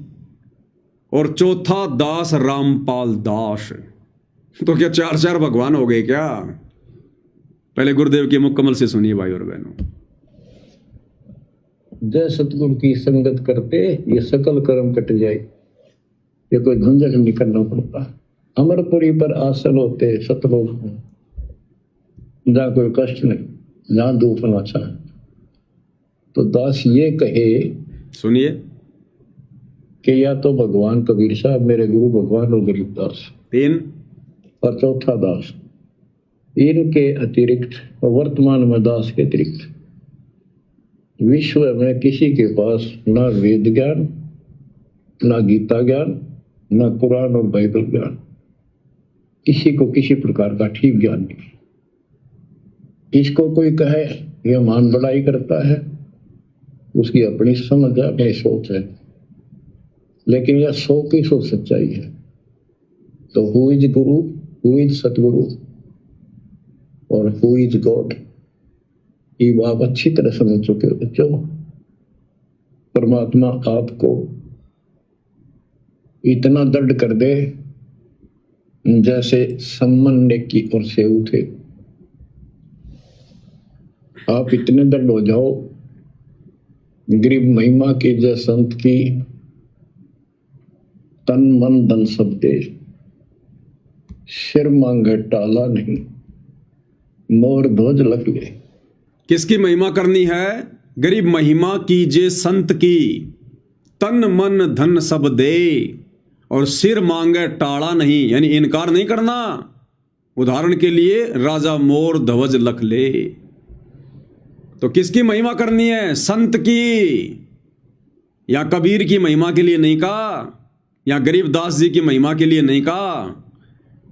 और चौथा दास रामपाल दास। तो क्या 4 भगवान हो गए क्या? पहले गुरुदेव के मुकम्मल से सुनिए भाई और बहनों। जय सतगुरु की संगत करते ये सकल कर्म कट जाए, ये कोई झंझट नहीं करना पड़ता। अमरपुरी पर आसन होते सतलोक में, जहाँ कोई कष्ट नहीं, जहाँ दुख ना चाहे। तो दास ये कहे, सुनिए, कि या तो भगवान कबीर साहब मेरे गुरु भगवान और गरीबदास, 3, और चौथा दास। इनके अतिरिक्त वर्तमान में दास के अतिरिक्त विश्व में किसी के पास ना वेद ज्ञान, ना गीता ज्ञान, ना कुरान और बाइबल ज्ञान, किसी को किसी प्रकार का ठीक ज्ञान नहीं। इसको कोई कहे यह मान बढ़ाई करता है, उसकी अपनी समझ है, अपनी सोच है, लेकिन यह 100 की 100 सच्चाई है। तो who is Guru, who is सतगुरु और हु इज गॉड, ये आप अच्छी तरह समझ चुके हो बच्चों। परमात्मा आपको इतना दृढ़ कर दे जैसे सम्मन की ओर से उठे, आप इतने दृढ़ हो जाओ, गरीब महिमा की जय संत की, तन मन धन सब दे, सिर मांगे टाला नहीं, मोर ध्वज लग गए। किसकी महिमा करनी है? गरीब महिमा कीजे संत की, तन मन धन सब दे, और सिर मांगे टाड़ा नहीं, यानी इनकार नहीं करना। उदाहरण के लिए राजा मोर ध्वज लख ले। तो किसकी महिमा करनी है? संत की। या कबीर की महिमा के लिए नहीं कहा, या गरीबदास जी की महिमा के लिए नहीं कहा,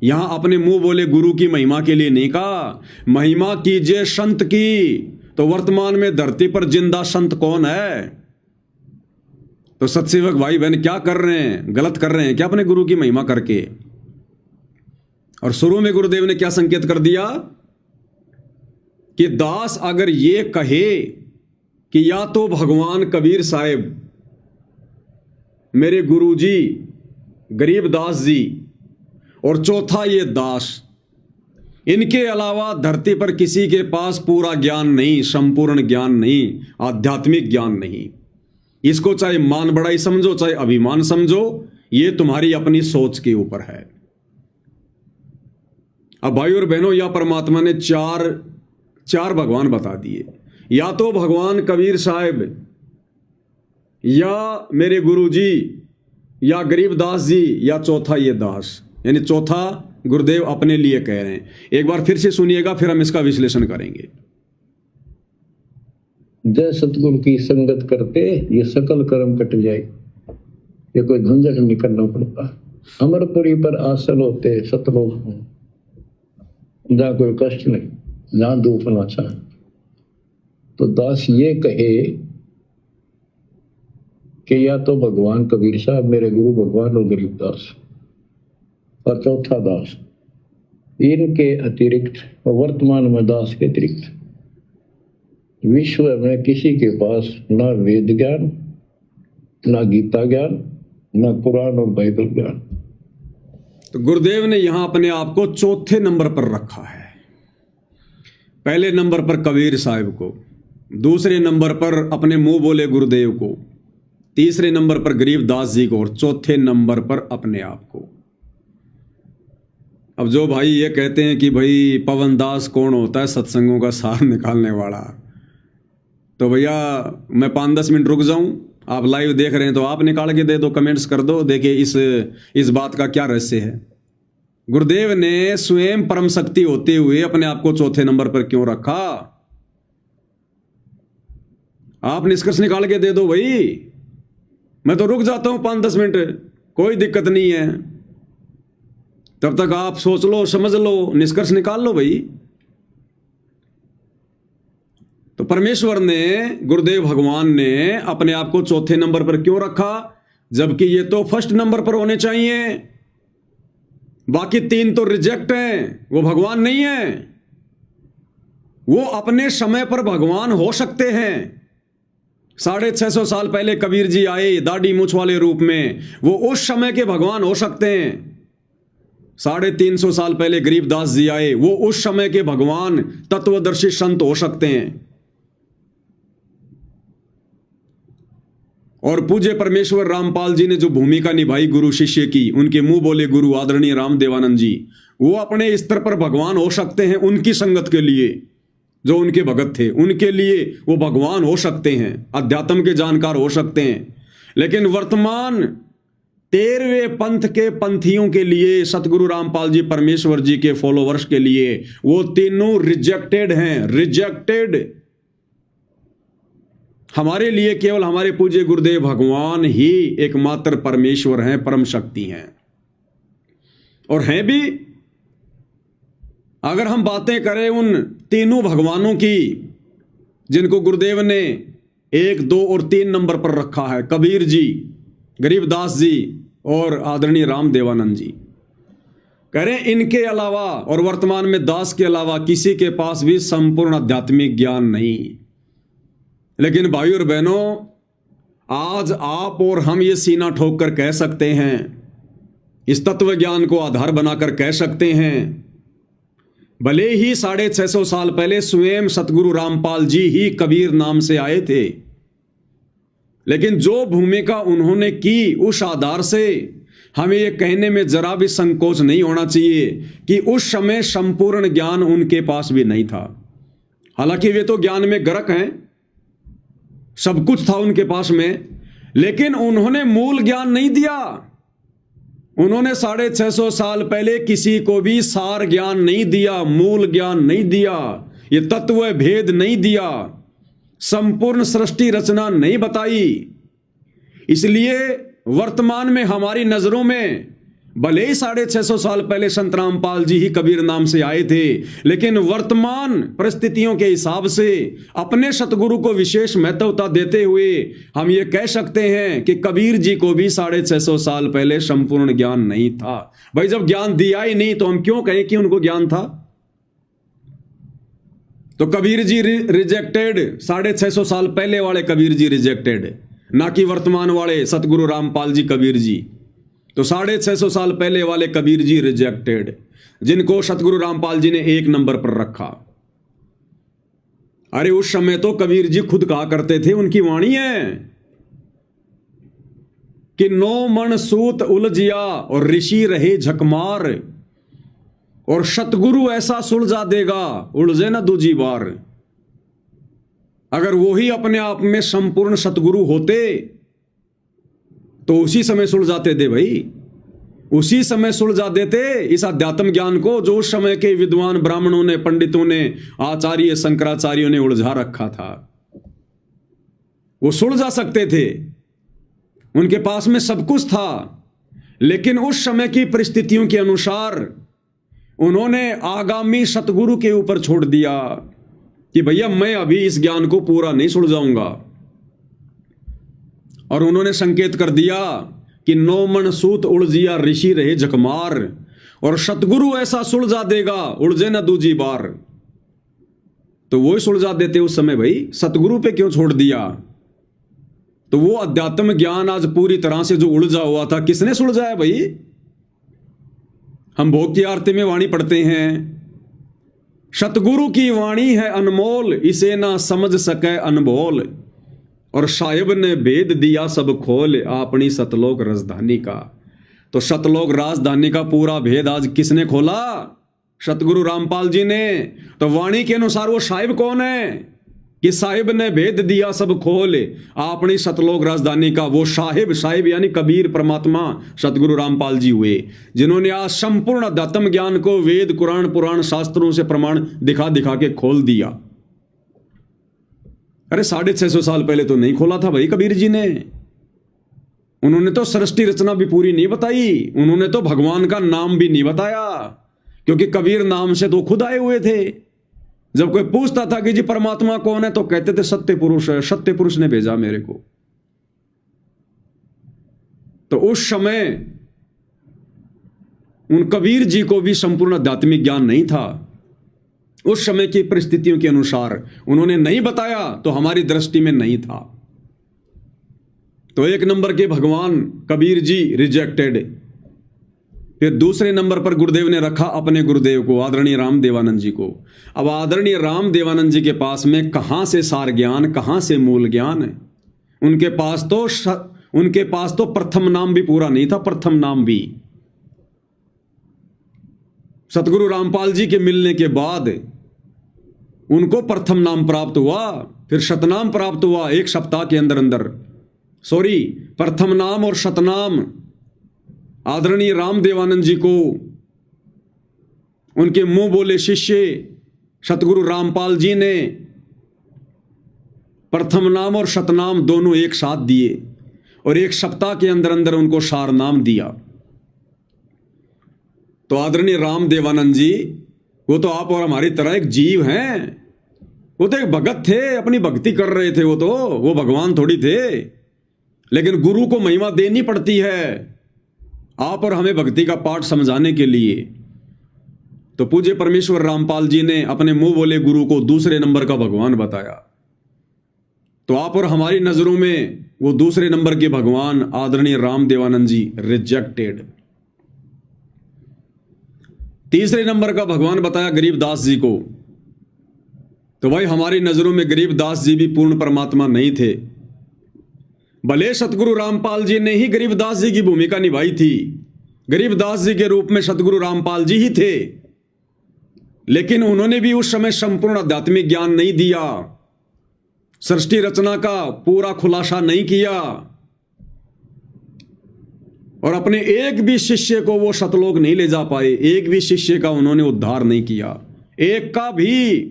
यहां अपने मुंह बोले गुरु की महिमा के लिए नहीं कहा। महिमा कीजिए संत की। तो वर्तमान में धरती पर जिंदा संत कौन है? तो सत्सेवक भाई बहन क्या कर रहे हैं? गलत कर रहे हैं क्या अपने गुरु की महिमा करके? और शुरू में गुरुदेव ने क्या संकेत कर दिया कि दास अगर ये कहे कि या तो भगवान कबीर साहिब, मेरे गुरुजी गरीबदास जी, और चौथा ये दास, इनके अलावा धरती पर किसी के पास पूरा ज्ञान नहीं, संपूर्ण ज्ञान नहीं, आध्यात्मिक ज्ञान नहीं। इसको चाहे मान बढ़ाई समझो, चाहे अभिमान समझो, ये तुम्हारी अपनी सोच के ऊपर है। अब भाई और बहनों, या परमात्मा ने चार भगवान बता दिए, या तो भगवान कबीर साहिब, या मेरे गुरुजी, या गरीबदास जी, या चौथा ये दास, यानी चौथा गुरुदेव अपने लिए कह रहे हैं। एक बार फिर से सुनिएगा, फिर हम इसका विश्लेषण करेंगे। जय सतगुरु की संगत करते ये सकल कर्म कट जाए, ये कोई झंझट नहीं करना पड़ता। अमरपुरी पर आसन होते सतलोक में, जहाँ कोई कष्ट नहीं, जहाँ दुख ना चाहे। तो दास ये कहे कि या तो भगवान कबीर साहब, मेरे गुरु भगवान और गरीबदास, और चौथा दास, इनके अतिरिक्त वर्तमान में दास के अतिरिक्त विश्व में किसी के पास ना वेद ज्ञान, ना गीता ज्ञान, ना कुरान और बाइबल ज्ञान। तो गुरुदेव ने यहां अपने आप को चौथे नंबर पर रखा है। पहले नंबर पर कबीर साहिब को, दूसरे नंबर पर अपने मुंह बोले गुरुदेव को, तीसरे नंबर पर गरीबदास जी को, और चौथे नंबर पर अपने आप को। अब जो भाई ये कहते हैं कि भाई पवन दास कौन होता है, सत्संगों का सार निकालने वाला, तो भैया मैं 5-10 मिनट रुक जाऊं, आप लाइव देख रहे हैं तो आप निकाल के दे दो, कमेंट्स कर दो, देखिए इस बात का क्या रहस्य है। गुरुदेव ने स्वयं परम शक्ति होते हुए अपने आप को चौथे नंबर पर क्यों रखा? आप निष्कर्ष निकाल के दे दो भाई, मैं तो रुक जाता हूं 5-10 मिनट, कोई दिक्कत नहीं है। तब तक आप सोच लो, समझ लो, निष्कर्ष निकाल लो भाई। तो परमेश्वर ने, गुरुदेव भगवान ने अपने आप को चौथे नंबर पर क्यों रखा, जबकि ये तो फर्स्ट नंबर पर होने चाहिए। बाकी 3 तो रिजेक्ट हैं, वो भगवान नहीं है। वो अपने समय पर भगवान हो सकते हैं। 650 साल पहले कबीर जी आए दाढ़ी मूछ वाले रूप में, वो उस समय के भगवान हो सकते हैं। 350 साल पहले गरीबदास जी आए, वो उस समय के भगवान तत्वदर्शी संत हो सकते हैं। और पूज्य परमेश्वर रामपाल जी ने जो भूमिका निभाई गुरु शिष्य की, उनके मुंह बोले गुरु आदरणीय रामदेवानंद जी, वो अपने स्तर पर भगवान हो सकते हैं। उनकी संगत के लिए, जो उनके भगत थे, उनके लिए वो भगवान हो सकते हैं, अध्यात्म के जानकार हो सकते हैं। लेकिन वर्तमान 13वें पंथ के पंथियों के लिए, सतगुरु रामपाल जी परमेश्वर जी के फॉलोवर्स के लिए, वो तीनों रिजेक्टेड हैं, रिजेक्टेड। हमारे लिए केवल हमारे पूज्य गुरुदेव भगवान ही एकमात्र परमेश्वर हैं, परम शक्ति हैं, और हैं भी। अगर हम बातें करें उन तीनों भगवानों की, जिनको गुरुदेव ने 1, 2 और 3 नंबर पर रखा है, कबीर जी, गरीबदास जी और आदरणीय रामदेवानंद जी, कह रहे हैं इनके अलावा और वर्तमान में दास के अलावा किसी के पास भी संपूर्ण आध्यात्मिक ज्ञान नहीं। लेकिन भाई और बहनों, आज आप और हम ये सीना ठोक कर कह सकते हैं, इस तत्व ज्ञान को आधार बनाकर कह सकते हैं, भले ही 650 साल पहले स्वयं सतगुरु रामपाल जी ही कबीर नाम से आए थे, लेकिन जो भूमिका उन्होंने की, उस आधार से हमें यह कहने में जरा भी संकोच नहीं होना चाहिए कि उस समय संपूर्ण ज्ञान उनके पास भी नहीं था। हालांकि वे तो ज्ञान में गर्क हैं, सब कुछ था उनके पास में, लेकिन उन्होंने मूल ज्ञान नहीं दिया। उन्होंने 650 साल पहले किसी को भी सार ज्ञान नहीं दिया, मूल ज्ञान नहीं दिया, ये तत्व भेद नहीं दिया, संपूर्ण सृष्टि रचना नहीं बताई। इसलिए वर्तमान में हमारी नजरों में भले ही 650 साल पहले संत रामपाल जी ही कबीर नाम से आए थे, लेकिन वर्तमान परिस्थितियों के हिसाब से अपने सतगुरु को विशेष महत्वता देते हुए हम ये कह सकते हैं कि कबीर जी को भी 650 साल पहले संपूर्ण ज्ञान नहीं था। भाई जब ज्ञान दिया ही नहीं तो हम क्यों कहें कि उनको ज्ञान था? तो कबीर जी रिजेक्टेड, 650 साल पहले वाले कबीर जी रिजेक्टेड, ना कि वर्तमान वाले सतगुरु रामपाल जी कबीर जी। तो 650 साल पहले वाले कबीर जी रिजेक्टेड, जिनको सतगुरु रामपाल जी ने 1 नंबर पर रखा। अरे उस समय तो कबीर जी खुद कहा करते थे, उनकी वाणी है कि 9 मन सूत उलझिया और ऋषि रहे झकमार, और सतगुरु ऐसा सुलझा देगा उलझे ना दूजी बार। अगर वो ही अपने आप में संपूर्ण सतगुरु होते तो उसी समय सुलझाते थे भाई, उसी समय सुलझा देते इस अध्यात्म ज्ञान को जो उस समय के विद्वान ब्राह्मणों ने, पंडितों ने, आचार्य शंकराचार्यों ने उलझा रखा था। वो सुलझा सकते थे, उनके पास में सब कुछ था, लेकिन उस समय की परिस्थितियों के अनुसार उन्होंने आगामी सतगुरु के ऊपर छोड़ दिया कि भैया मैं अभी इस ज्ञान को पूरा नहीं सुलझाऊंगा। और उन्होंने संकेत कर दिया कि 9 मन सूत उलझिया ऋषि रहे झकमार, और सतगुरु ऐसा सुलझा देगा उलझे ना दूजी बार। तो वो ही सुलझा देते उस समय भाई, सतगुरु पे क्यों छोड़ दिया? तो वो अध्यात्म ज्ञान आज पूरी तरह से जो उलझा हुआ था, किसने सुलझाया भाई? हम भोग की आरती में वाणी पढ़ते हैं, सतगुरु की वाणी है अनमोल, इसे ना समझ सके अनबोल, और साहिब ने भेद दिया सब खोल, अपनी सतलोक राजधानी का। तो सतलोक राजधानी का पूरा भेद आज किसने खोला? सतगुरु रामपाल जी ने। तो वाणी के अनुसार वो साहिब कौन है कि साहिब ने भेद दिया सब खोल, अपनी सतलोक राजधानी का? वो साहिब यानी कबीर परमात्मा सतगुरु रामपाल जी हुए, जिन्होंने आज संपूर्ण अध्यात्म ज्ञान को वेद कुरान पुराण शास्त्रों से प्रमाण दिखा दिखा के खोल दिया। अरे 650 साल पहले तो नहीं खोला था भाई कबीर जी ने। उन्होंने तो सृष्टि रचना भी पूरी नहीं बताई, उन्होंने तो भगवान का नाम भी नहीं बताया, क्योंकि कबीर नाम से तो खुद आए हुए थे। जब कोई पूछता था कि जी परमात्मा कौन है, तो कहते थे सत्य पुरुष है, सत्य पुरुष ने भेजा मेरे को। तो उस समय उन कबीर जी को भी संपूर्ण आध्यात्मिक ज्ञान नहीं था। उस समय की परिस्थितियों के अनुसार उन्होंने नहीं बताया, तो हमारी दृष्टि में नहीं था। तो 1 नंबर के भगवान कबीर जी रिजेक्टेड। फिर दूसरे नंबर पर गुरुदेव ने रखा अपने गुरुदेव को, आदरणीय राम देवानंद जी को। अब आदरणीय राम देवानंद जी के पास में कहां से सार ज्ञान, कहां से मूल ज्ञान है? उनके पास तो प्रथम नाम भी पूरा नहीं था, प्रथम नाम भी। सतगुरु रामपाल जी के मिलने के बाद उनको प्रथम नाम प्राप्त हुआ, फिर शतनाम प्राप्त हुआ 1 सप्ताह के अंदर अंदर। प्रथम नाम और शतनाम आदरणीय राम देवानंद जी को उनके मुंह बोले शिष्य सतगुरु रामपाल जी ने प्रथम नाम और शतनाम दोनों एक साथ दिए, और 1 सप्ताह के अंदर अंदर उनको सार नाम दिया। तो आदरणीय राम देवानंद जी, वो तो आप और हमारी तरह एक जीव हैं, वो तो एक भगत थे, अपनी भक्ति कर रहे थे, वो भगवान थोड़ी थे। लेकिन गुरु को महिमा देनी पड़ती है आप और हमें भक्ति का पाठ समझाने के लिए। तो पूज्य परमेश्वर रामपाल जी ने अपने मुंह बोले गुरु को दूसरे नंबर का भगवान बताया। तो आप और हमारी नजरों में वो दूसरे नंबर के भगवान आदरणीय राम देवानंद जी रिजेक्टेड। तीसरे नंबर का भगवान बताया गरीबदास जी को। तो भाई हमारी नजरों में गरीबदास जी भी पूर्ण परमात्मा नहीं थे। भले सतगुरु रामपाल जी ने ही गरीबदास जी की भूमिका निभाई थी, गरीबदास जी के रूप में सतगुरु रामपाल जी ही थे, लेकिन उन्होंने भी उस समय संपूर्ण आध्यात्मिक ज्ञान नहीं दिया, सृष्टि रचना का पूरा खुलासा नहीं किया, और अपने एक भी शिष्य को वो सतलोक नहीं ले जा पाए। एक भी शिष्य का उन्होंने उद्धार नहीं किया, एक का भी।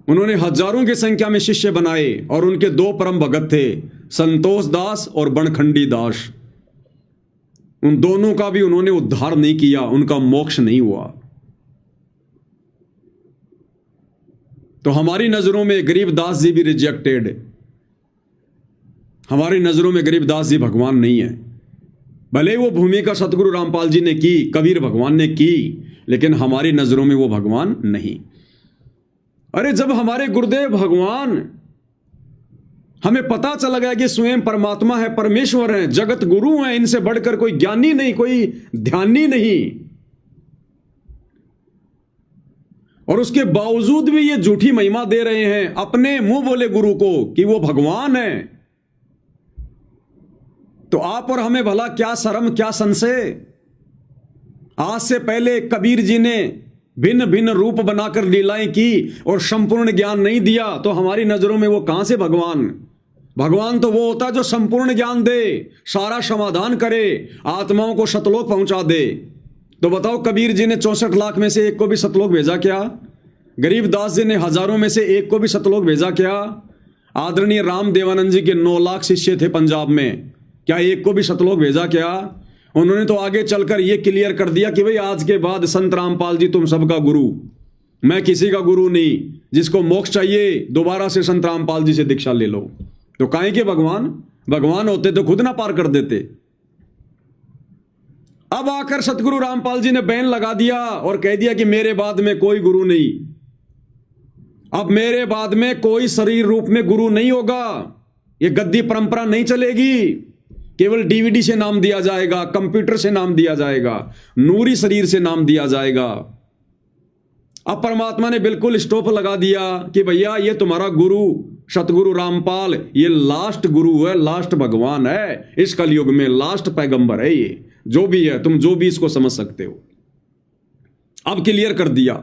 उन्होंने हजारों की संख्या में शिष्य बनाए, और उनके 2 परम भगत थे, संतोष दास और बनखंडी दास। उन दोनों का भी उन्होंने उद्धार नहीं किया, उनका मोक्ष नहीं हुआ। तो हमारी नजरों में गरीबदास जी भी रिजेक्टेड। हमारी नजरों में गरीबदास जी भगवान नहीं है। भले वो भूमिका सतगुरु रामपाल जी ने की, कबीर भगवान ने की, लेकिन हमारी नजरों में वो भगवान नहीं। अरे जब हमारे गुरुदेव भगवान, हमें पता चला गया कि स्वयं परमात्मा है, परमेश्वर है, जगत गुरु है, इनसे बढ़कर कोई ज्ञानी नहीं, कोई ध्यानी नहीं, और उसके बावजूद भी ये झूठी महिमा दे रहे हैं अपने मुंह बोले गुरु को कि वो भगवान है, तो आप और हमें भला क्या शर्म, क्या संशय। आज से पहले कबीर जी ने भिन्न भिन्न रूप बनाकर लीलाएं की और संपूर्ण ज्ञान नहीं दिया, तो हमारी नजरों में वो कहां से भगवान। भगवान तो वो होता है जो संपूर्ण ज्ञान दे, सारा समाधान करे, आत्माओं को सतलोक पहुंचा दे। तो बताओ, कबीर जी ने 64 लाख में से एक को भी सतलोक भेजा क्या? गरीबदास जी ने हजारों में से एक को भी सतलोक भेजा क्या? आदरणीय राम देवानंद जी के 9 लाख शिष्य थे पंजाब में, क्या एक को भी सतलोक भेजा क्या? उन्होंने तो आगे चलकर यह क्लियर कर दिया कि भाई आज के बाद संत रामपाल जी तुम सबका गुरु, मैं किसी का गुरु नहीं, जिसको मोक्ष चाहिए दोबारा से संत रामपाल जी से दीक्षा ले लो। तो काहे के भगवान, भगवान होते तो खुद ना पार कर देते। अब आकर सतगुरु रामपाल जी ने बैन लगा दिया और कह दिया कि मेरे बाद में कोई गुरु नहीं, अब मेरे बाद में कोई शरीर रूप में गुरु नहीं होगा, ये गद्दी परंपरा नहीं चलेगी, केवल डीवीडी से नाम दिया जाएगा, कंप्यूटर से नाम दिया जाएगा, नूरी शरीर से नाम दिया जाएगा। अब परमात्मा ने बिल्कुल स्टॉप लगा दिया कि भैया ये तुम्हारा गुरु सतगुरु रामपाल, ये लास्ट गुरु है, लास्ट भगवान है, इस कलयुग में लास्ट पैगंबर है, ये जो भी है, तुम जो भी इसको समझ सकते हो। अब क्लियर कर दिया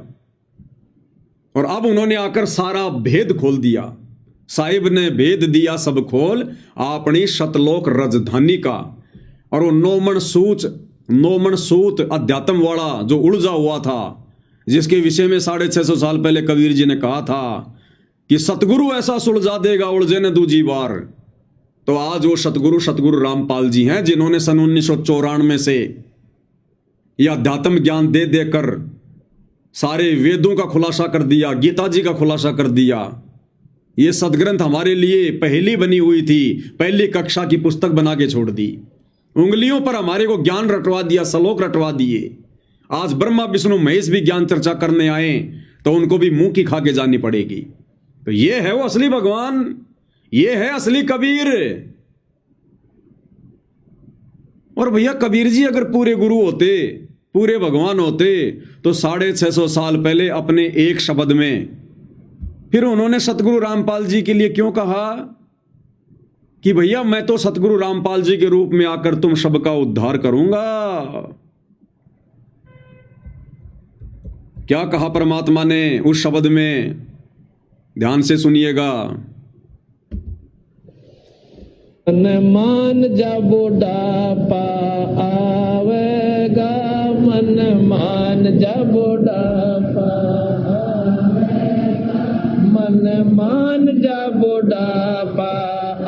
और अब उन्होंने आकर सारा भेद खोल दिया। साहिब ने भेद दिया सब खोल अपनी सतलोक राजधानी का। और वो नौमन सूत अध्यात्म वाला जो उलझा हुआ था, जिसके विषय में 650 साल पहले कबीर जी ने कहा था कि सतगुरु ऐसा सुलझा देगा उलझे ने दूजी बार, तो आज वो सतगुरु रामपाल जी हैं, जिन्होंने सन 1994 से यह अध्यात्म ज्ञान दे देकर सारे वेदों का खुलासा कर दिया, गीता जी का खुलासा कर दिया। ये सदग्रंथ हमारे लिए पहली बनी हुई थी, पहली कक्षा की पुस्तक बना के छोड़ दी, उंगलियों पर हमारे को ज्ञान रटवा दिया, श्लोक रटवा दिए। आज ब्रह्मा विष्णु महेश भी ज्ञान चर्चा करने आए तो उनको भी मुंह की खा के जानी पड़ेगी। तो ये है वो असली भगवान, ये है असली कबीर। और भैया कबीर जी अगर पूरे गुरु होते, पूरे भगवान होते, तो 650 साल पहले अपने एक शब्द में फिर उन्होंने सतगुरु रामपाल जी के लिए क्यों कहा कि भैया मैं तो सतगुरु रामपाल जी के रूप में आकर तुम सबका उद्धार करूंगा। क्या कहा परमात्मा ने उस शब्द में, ध्यान से सुनिएगा। मन मान जा बुढ़ापा आवेगा, मन मान जा बुढ़ापा, मन मान जा बुढ़ापा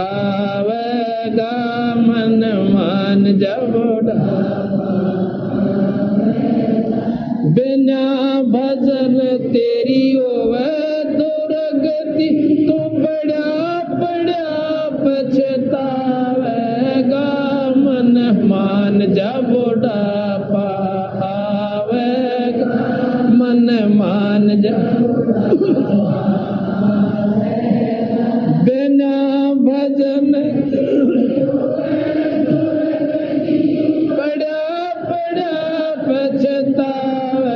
आवेगा, मन मान जा बुढ़ापा, बिना भजन तेरी होवे दुर्गति, तू बड़ा बड़ा पछतावेगा, मन मान जा बुढ़ापा आवेगा, मन मान जा बिना भजन बड़ा बड़ा पछतावेगा,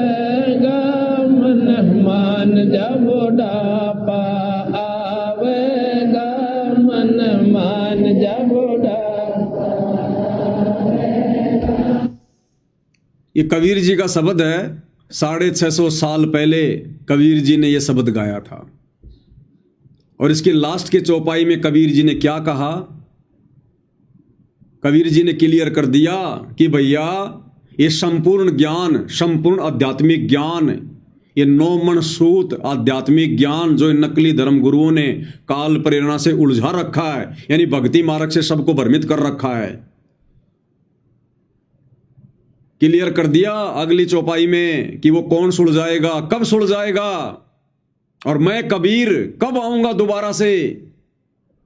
मन मान जा बुढ़ापा आवेगा, मन मान जा बुढ़ापा। ये कबीर जी का शब्द है, 650 साल पहले कबीर जी ने यह शब्द गाया था। और इसके लास्ट के चौपाई में कबीर जी ने क्या कहा? कबीर जी ने क्लियर कर दिया कि भैया ये संपूर्ण ज्ञान, संपूर्ण आध्यात्मिक ज्ञान, ये नौमन सूत आध्यात्मिक ज्ञान जो नकली धर्म गुरुओं ने काल प्रेरणा से उलझा रखा है, यानी भक्ति मार्ग से सबको भ्रमित कर रखा है, क्लियर कर दिया अगली चौपाई में कि वो कौन सुलझाएगा, कब सुलझाएगा, और मैं कबीर कब आऊंगा दोबारा से,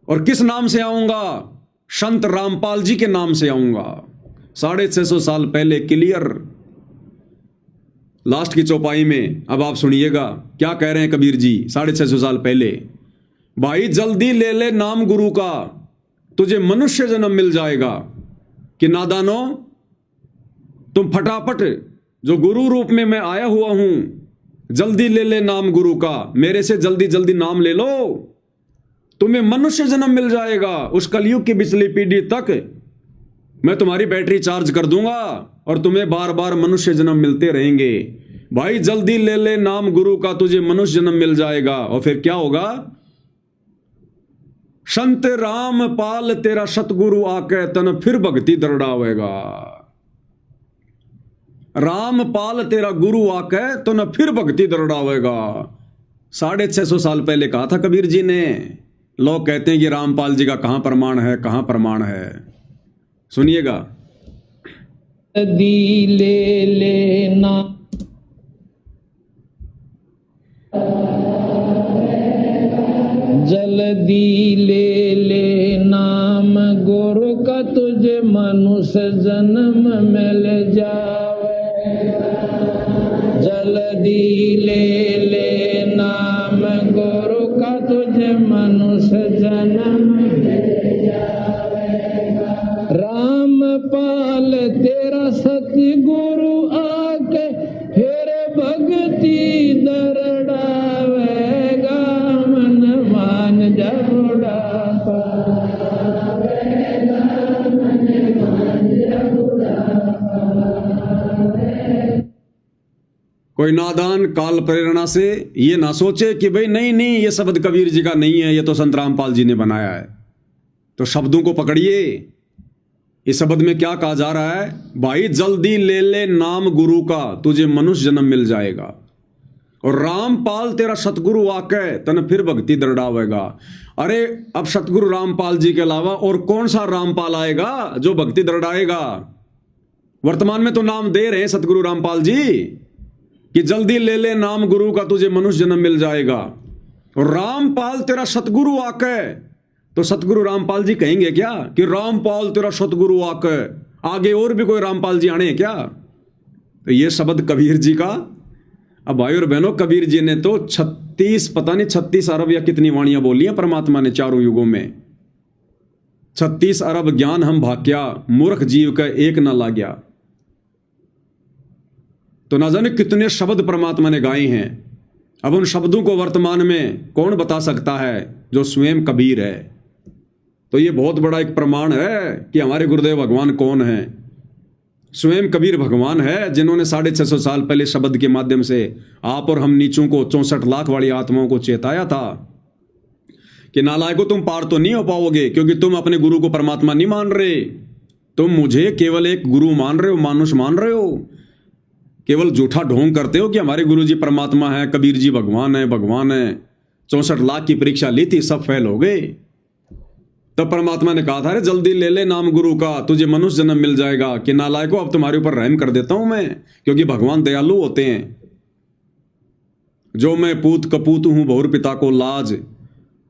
और किस नाम से आऊंगा? संत रामपाल जी के नाम से आऊंगा। 650 साल पहले क्लियर। लास्ट की चौपाई में अब आप सुनिएगा क्या कह रहे हैं कबीर जी 650 साल पहले। भाई जल्दी ले ले नाम गुरु का, तुझे मनुष्य जन्म मिल जाएगा। कि नादानो, तुम फटाफट जो गुरु रूप में मैं आया हुआ हूं, जल्दी ले ले नाम गुरु का, मेरे से जल्दी जल्दी नाम ले लो, तुम्हें मनुष्य जन्म मिल जाएगा। उस कलयुग की पिछली पीढ़ी तक मैं तुम्हारी बैटरी चार्ज कर दूंगा और तुम्हें बार बार मनुष्य जन्म मिलते रहेंगे। भाई जल्दी ले ले नाम गुरु का, तुझे मनुष्य जन्म मिल जाएगा। और फिर क्या होगा? संत राम पाल तेरा सतगुरु आके तन फिर भक्ति दरड़ावेगा। राम पाल तेरा गुरु आके तो न फिर भक्ति दरड़ावेगा। 650 साल पहले कहा था कबीर जी ने। लोग कहते हैं कि रामपाल जी का कहां प्रमाण है, कहां प्रमाण है? सुनिएगा। दी ले लेना जल्दी ले ले नाम गुरु का, तुझे मनुष्य जन्म मिल जावे। जल्दी ले ले नाम गुरु का, तुझे मनुष्य जन्म मिल जावेगा। राम पाल तेरा सतगुरु आके फिर भक्ति दरड़ावेगा। मन मान जबड़ा कोई नादान काल प्रेरणा से ये ना सोचे कि भाई नहीं नहीं ये शब्द कबीर जी का नहीं है, ये तो संत रामपाल जी ने बनाया है। तो शब्दों को पकड़िए। इस शब्द में क्या कहा जा रहा है? भाई जल्दी ले ले नाम गुरु का, तुझे मनुष्य जन्म मिल जाएगा। और रामपाल तेरा सतगुरु आके तन फिर भक्ति दरड़ावेगा। अरे अब सतगुरु रामपाल जी के अलावा और कौन सा रामपाल आएगा जो भक्ति दरड़ाएगा? वर्तमान में तो नाम दे रहे हैं सतगुरु रामपाल जी कि जल्दी ले ले नाम गुरु का, तुझे मनुष्य जन्म मिल जाएगा। और रामपाल तेरा सतगुरु आके, तो सतगुरु रामपाल जी कहेंगे क्या कि रामपाल तेरा सतगुरु आके? आगे और भी कोई रामपाल जी आने हैं क्या? तो ये शब्द कबीर जी का। अब भाई और बहनों, कबीर जी ने तो 36 अरब या कितनी वाणियां बोली हैं परमात्मा ने चारों युगों में। 36 अरब ज्ञान हम भाग्या, मूर्ख जीव का एक न लाग्या। तो ना जाने कितने शब्द परमात्मा ने गाए हैं। अब उन शब्दों को वर्तमान में कौन बता सकता है? जो स्वयं कबीर है। तो ये बहुत बड़ा एक प्रमाण है कि हमारे गुरुदेव भगवान कौन है। स्वयं कबीर भगवान है जिन्होंने 650 साल पहले शब्द के माध्यम से आप और हम नीचों को, 64 लाख वाली आत्माओं को चेताया था कि नालायकों, तुम पार तो नहीं हो पाओगे क्योंकि तुम अपने गुरु को परमात्मा नहीं मान रहे। तुम मुझे केवल एक गुरु मान रहे हो, मानुष मान रहे हो। केवल झूठा ढोंग करते हो कि हमारे गुरु जी परमात्मा है, कबीर जी भगवान है, भगवान है। 64 लाख की परीक्षा ली थी, सब फेल हो गए। तब परमात्मा ने कहा था, अरे जल्दी ले ले नाम गुरु का, तुझे मनुष्य जन्म मिल जाएगा। कि नालायकों, अब तुम्हारे ऊपर रहम कर देता हूं मैं, क्योंकि भगवान दयालु होते हैं। जो मैं पूत कपूत हूं बहुर पिता को लाज।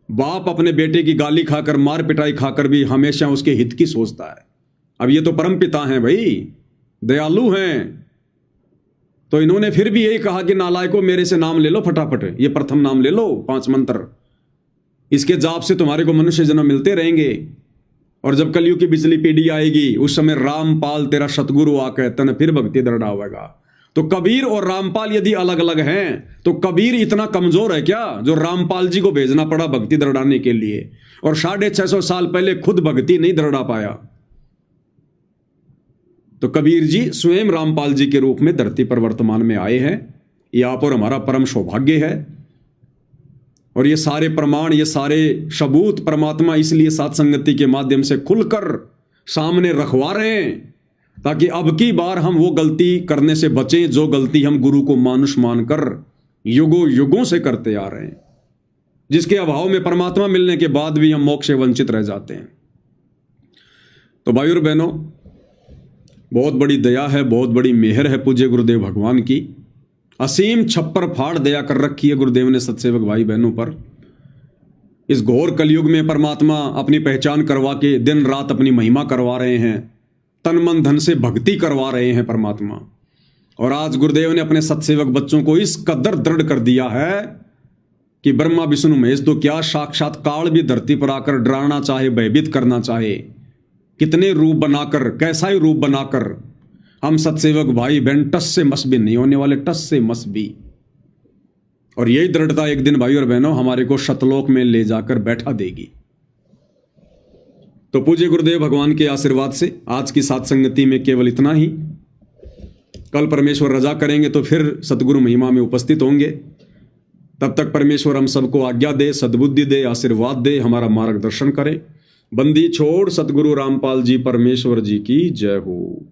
बाप अपने बेटे की गाली खाकर, मार पिटाई खाकर भी हमेशा उसके हित की सोचता है। अब ये तो परम पिता हैं भाई, दयालु हैं। तो इन्होंने फिर भी यही कहा कि नालायकों, मेरे से नाम ले लो फटाफट, ये प्रथम नाम ले लो, 5 मंत्र, इसके जाप से तुम्हारे को मनुष्य जन्म मिलते रहेंगे। और जब कलयुग की बिजली पीढ़ी आएगी, उस समय रामपाल तेरा सतगुरु आकर तन फिर भक्ति दरड़ावेगा। तो कबीर और रामपाल यदि अलग अलग हैं, तो कबीर इतना कमजोर है क्या जो रामपाल जी को भेजना पड़ा भक्ति दरड़ाने के लिए, और 650 साल पहले खुद भक्ति नहीं दरड़ा पाया? तो कबीर जी स्वयं रामपाल जी के रूप में धरती पर वर्तमान में आए हैं। ये आप और हमारा परम सौभाग्य है। और ये सारे प्रमाण, ये सारे सबूत परमात्मा इसलिए साथ संगति के माध्यम से खुलकर सामने रखवा रहे हैं, ताकि अब की बार हम वो गलती करने से बचें जो गलती हम गुरु को मानुष मानकर युगों युगों से करते आ रहे हैं, जिसके अभाव में परमात्मा मिलने के बाद भी हम मोक्ष से वंचित रह जाते हैं। तो भाई और बहनों, बहुत बड़ी दया है, बहुत बड़ी मेहर है पूज्य गुरुदेव भगवान की। असीम छप्पर फाड़ दया कर रखी है गुरुदेव ने सत्सेवक भाई बहनों पर। इस घोर कलयुग में परमात्मा अपनी पहचान करवा के दिन रात अपनी महिमा करवा रहे हैं, तन मन धन से भक्ति करवा रहे हैं परमात्मा। और आज गुरुदेव ने अपने सत्सेवक बच्चों को इस कदर दृढ़ कर दिया है कि ब्रह्मा विष्णु महेश तो क्या, साक्षात काल भी धरती पर आकर डराना चाहे, भयभीत करना चाहे, कितने रूप बनाकर, कैसा ही रूप बनाकर, हम सत्सेवक भाई बहन टस से मस भी नहीं होने वाले, टस से मस भी। और यही दृढ़ता एक दिन भाई और बहनों हमारे को शतलोक में ले जाकर बैठा देगी। तो पूज्य गुरुदेव भगवान के आशीर्वाद से आज की सात संगति में केवल इतना ही। कल परमेश्वर रजा करेंगे तो फिर सतगुरु महिमा में उपस्थित होंगे। तब तक परमेश्वर हम सबको आज्ञा दे, सद्बुद्धि दे, आशीर्वाद दे, हमारा मार्गदर्शन करे। बंदी छोड़ सतगुरु रामपाल जी परमेश्वर जी की जय हो।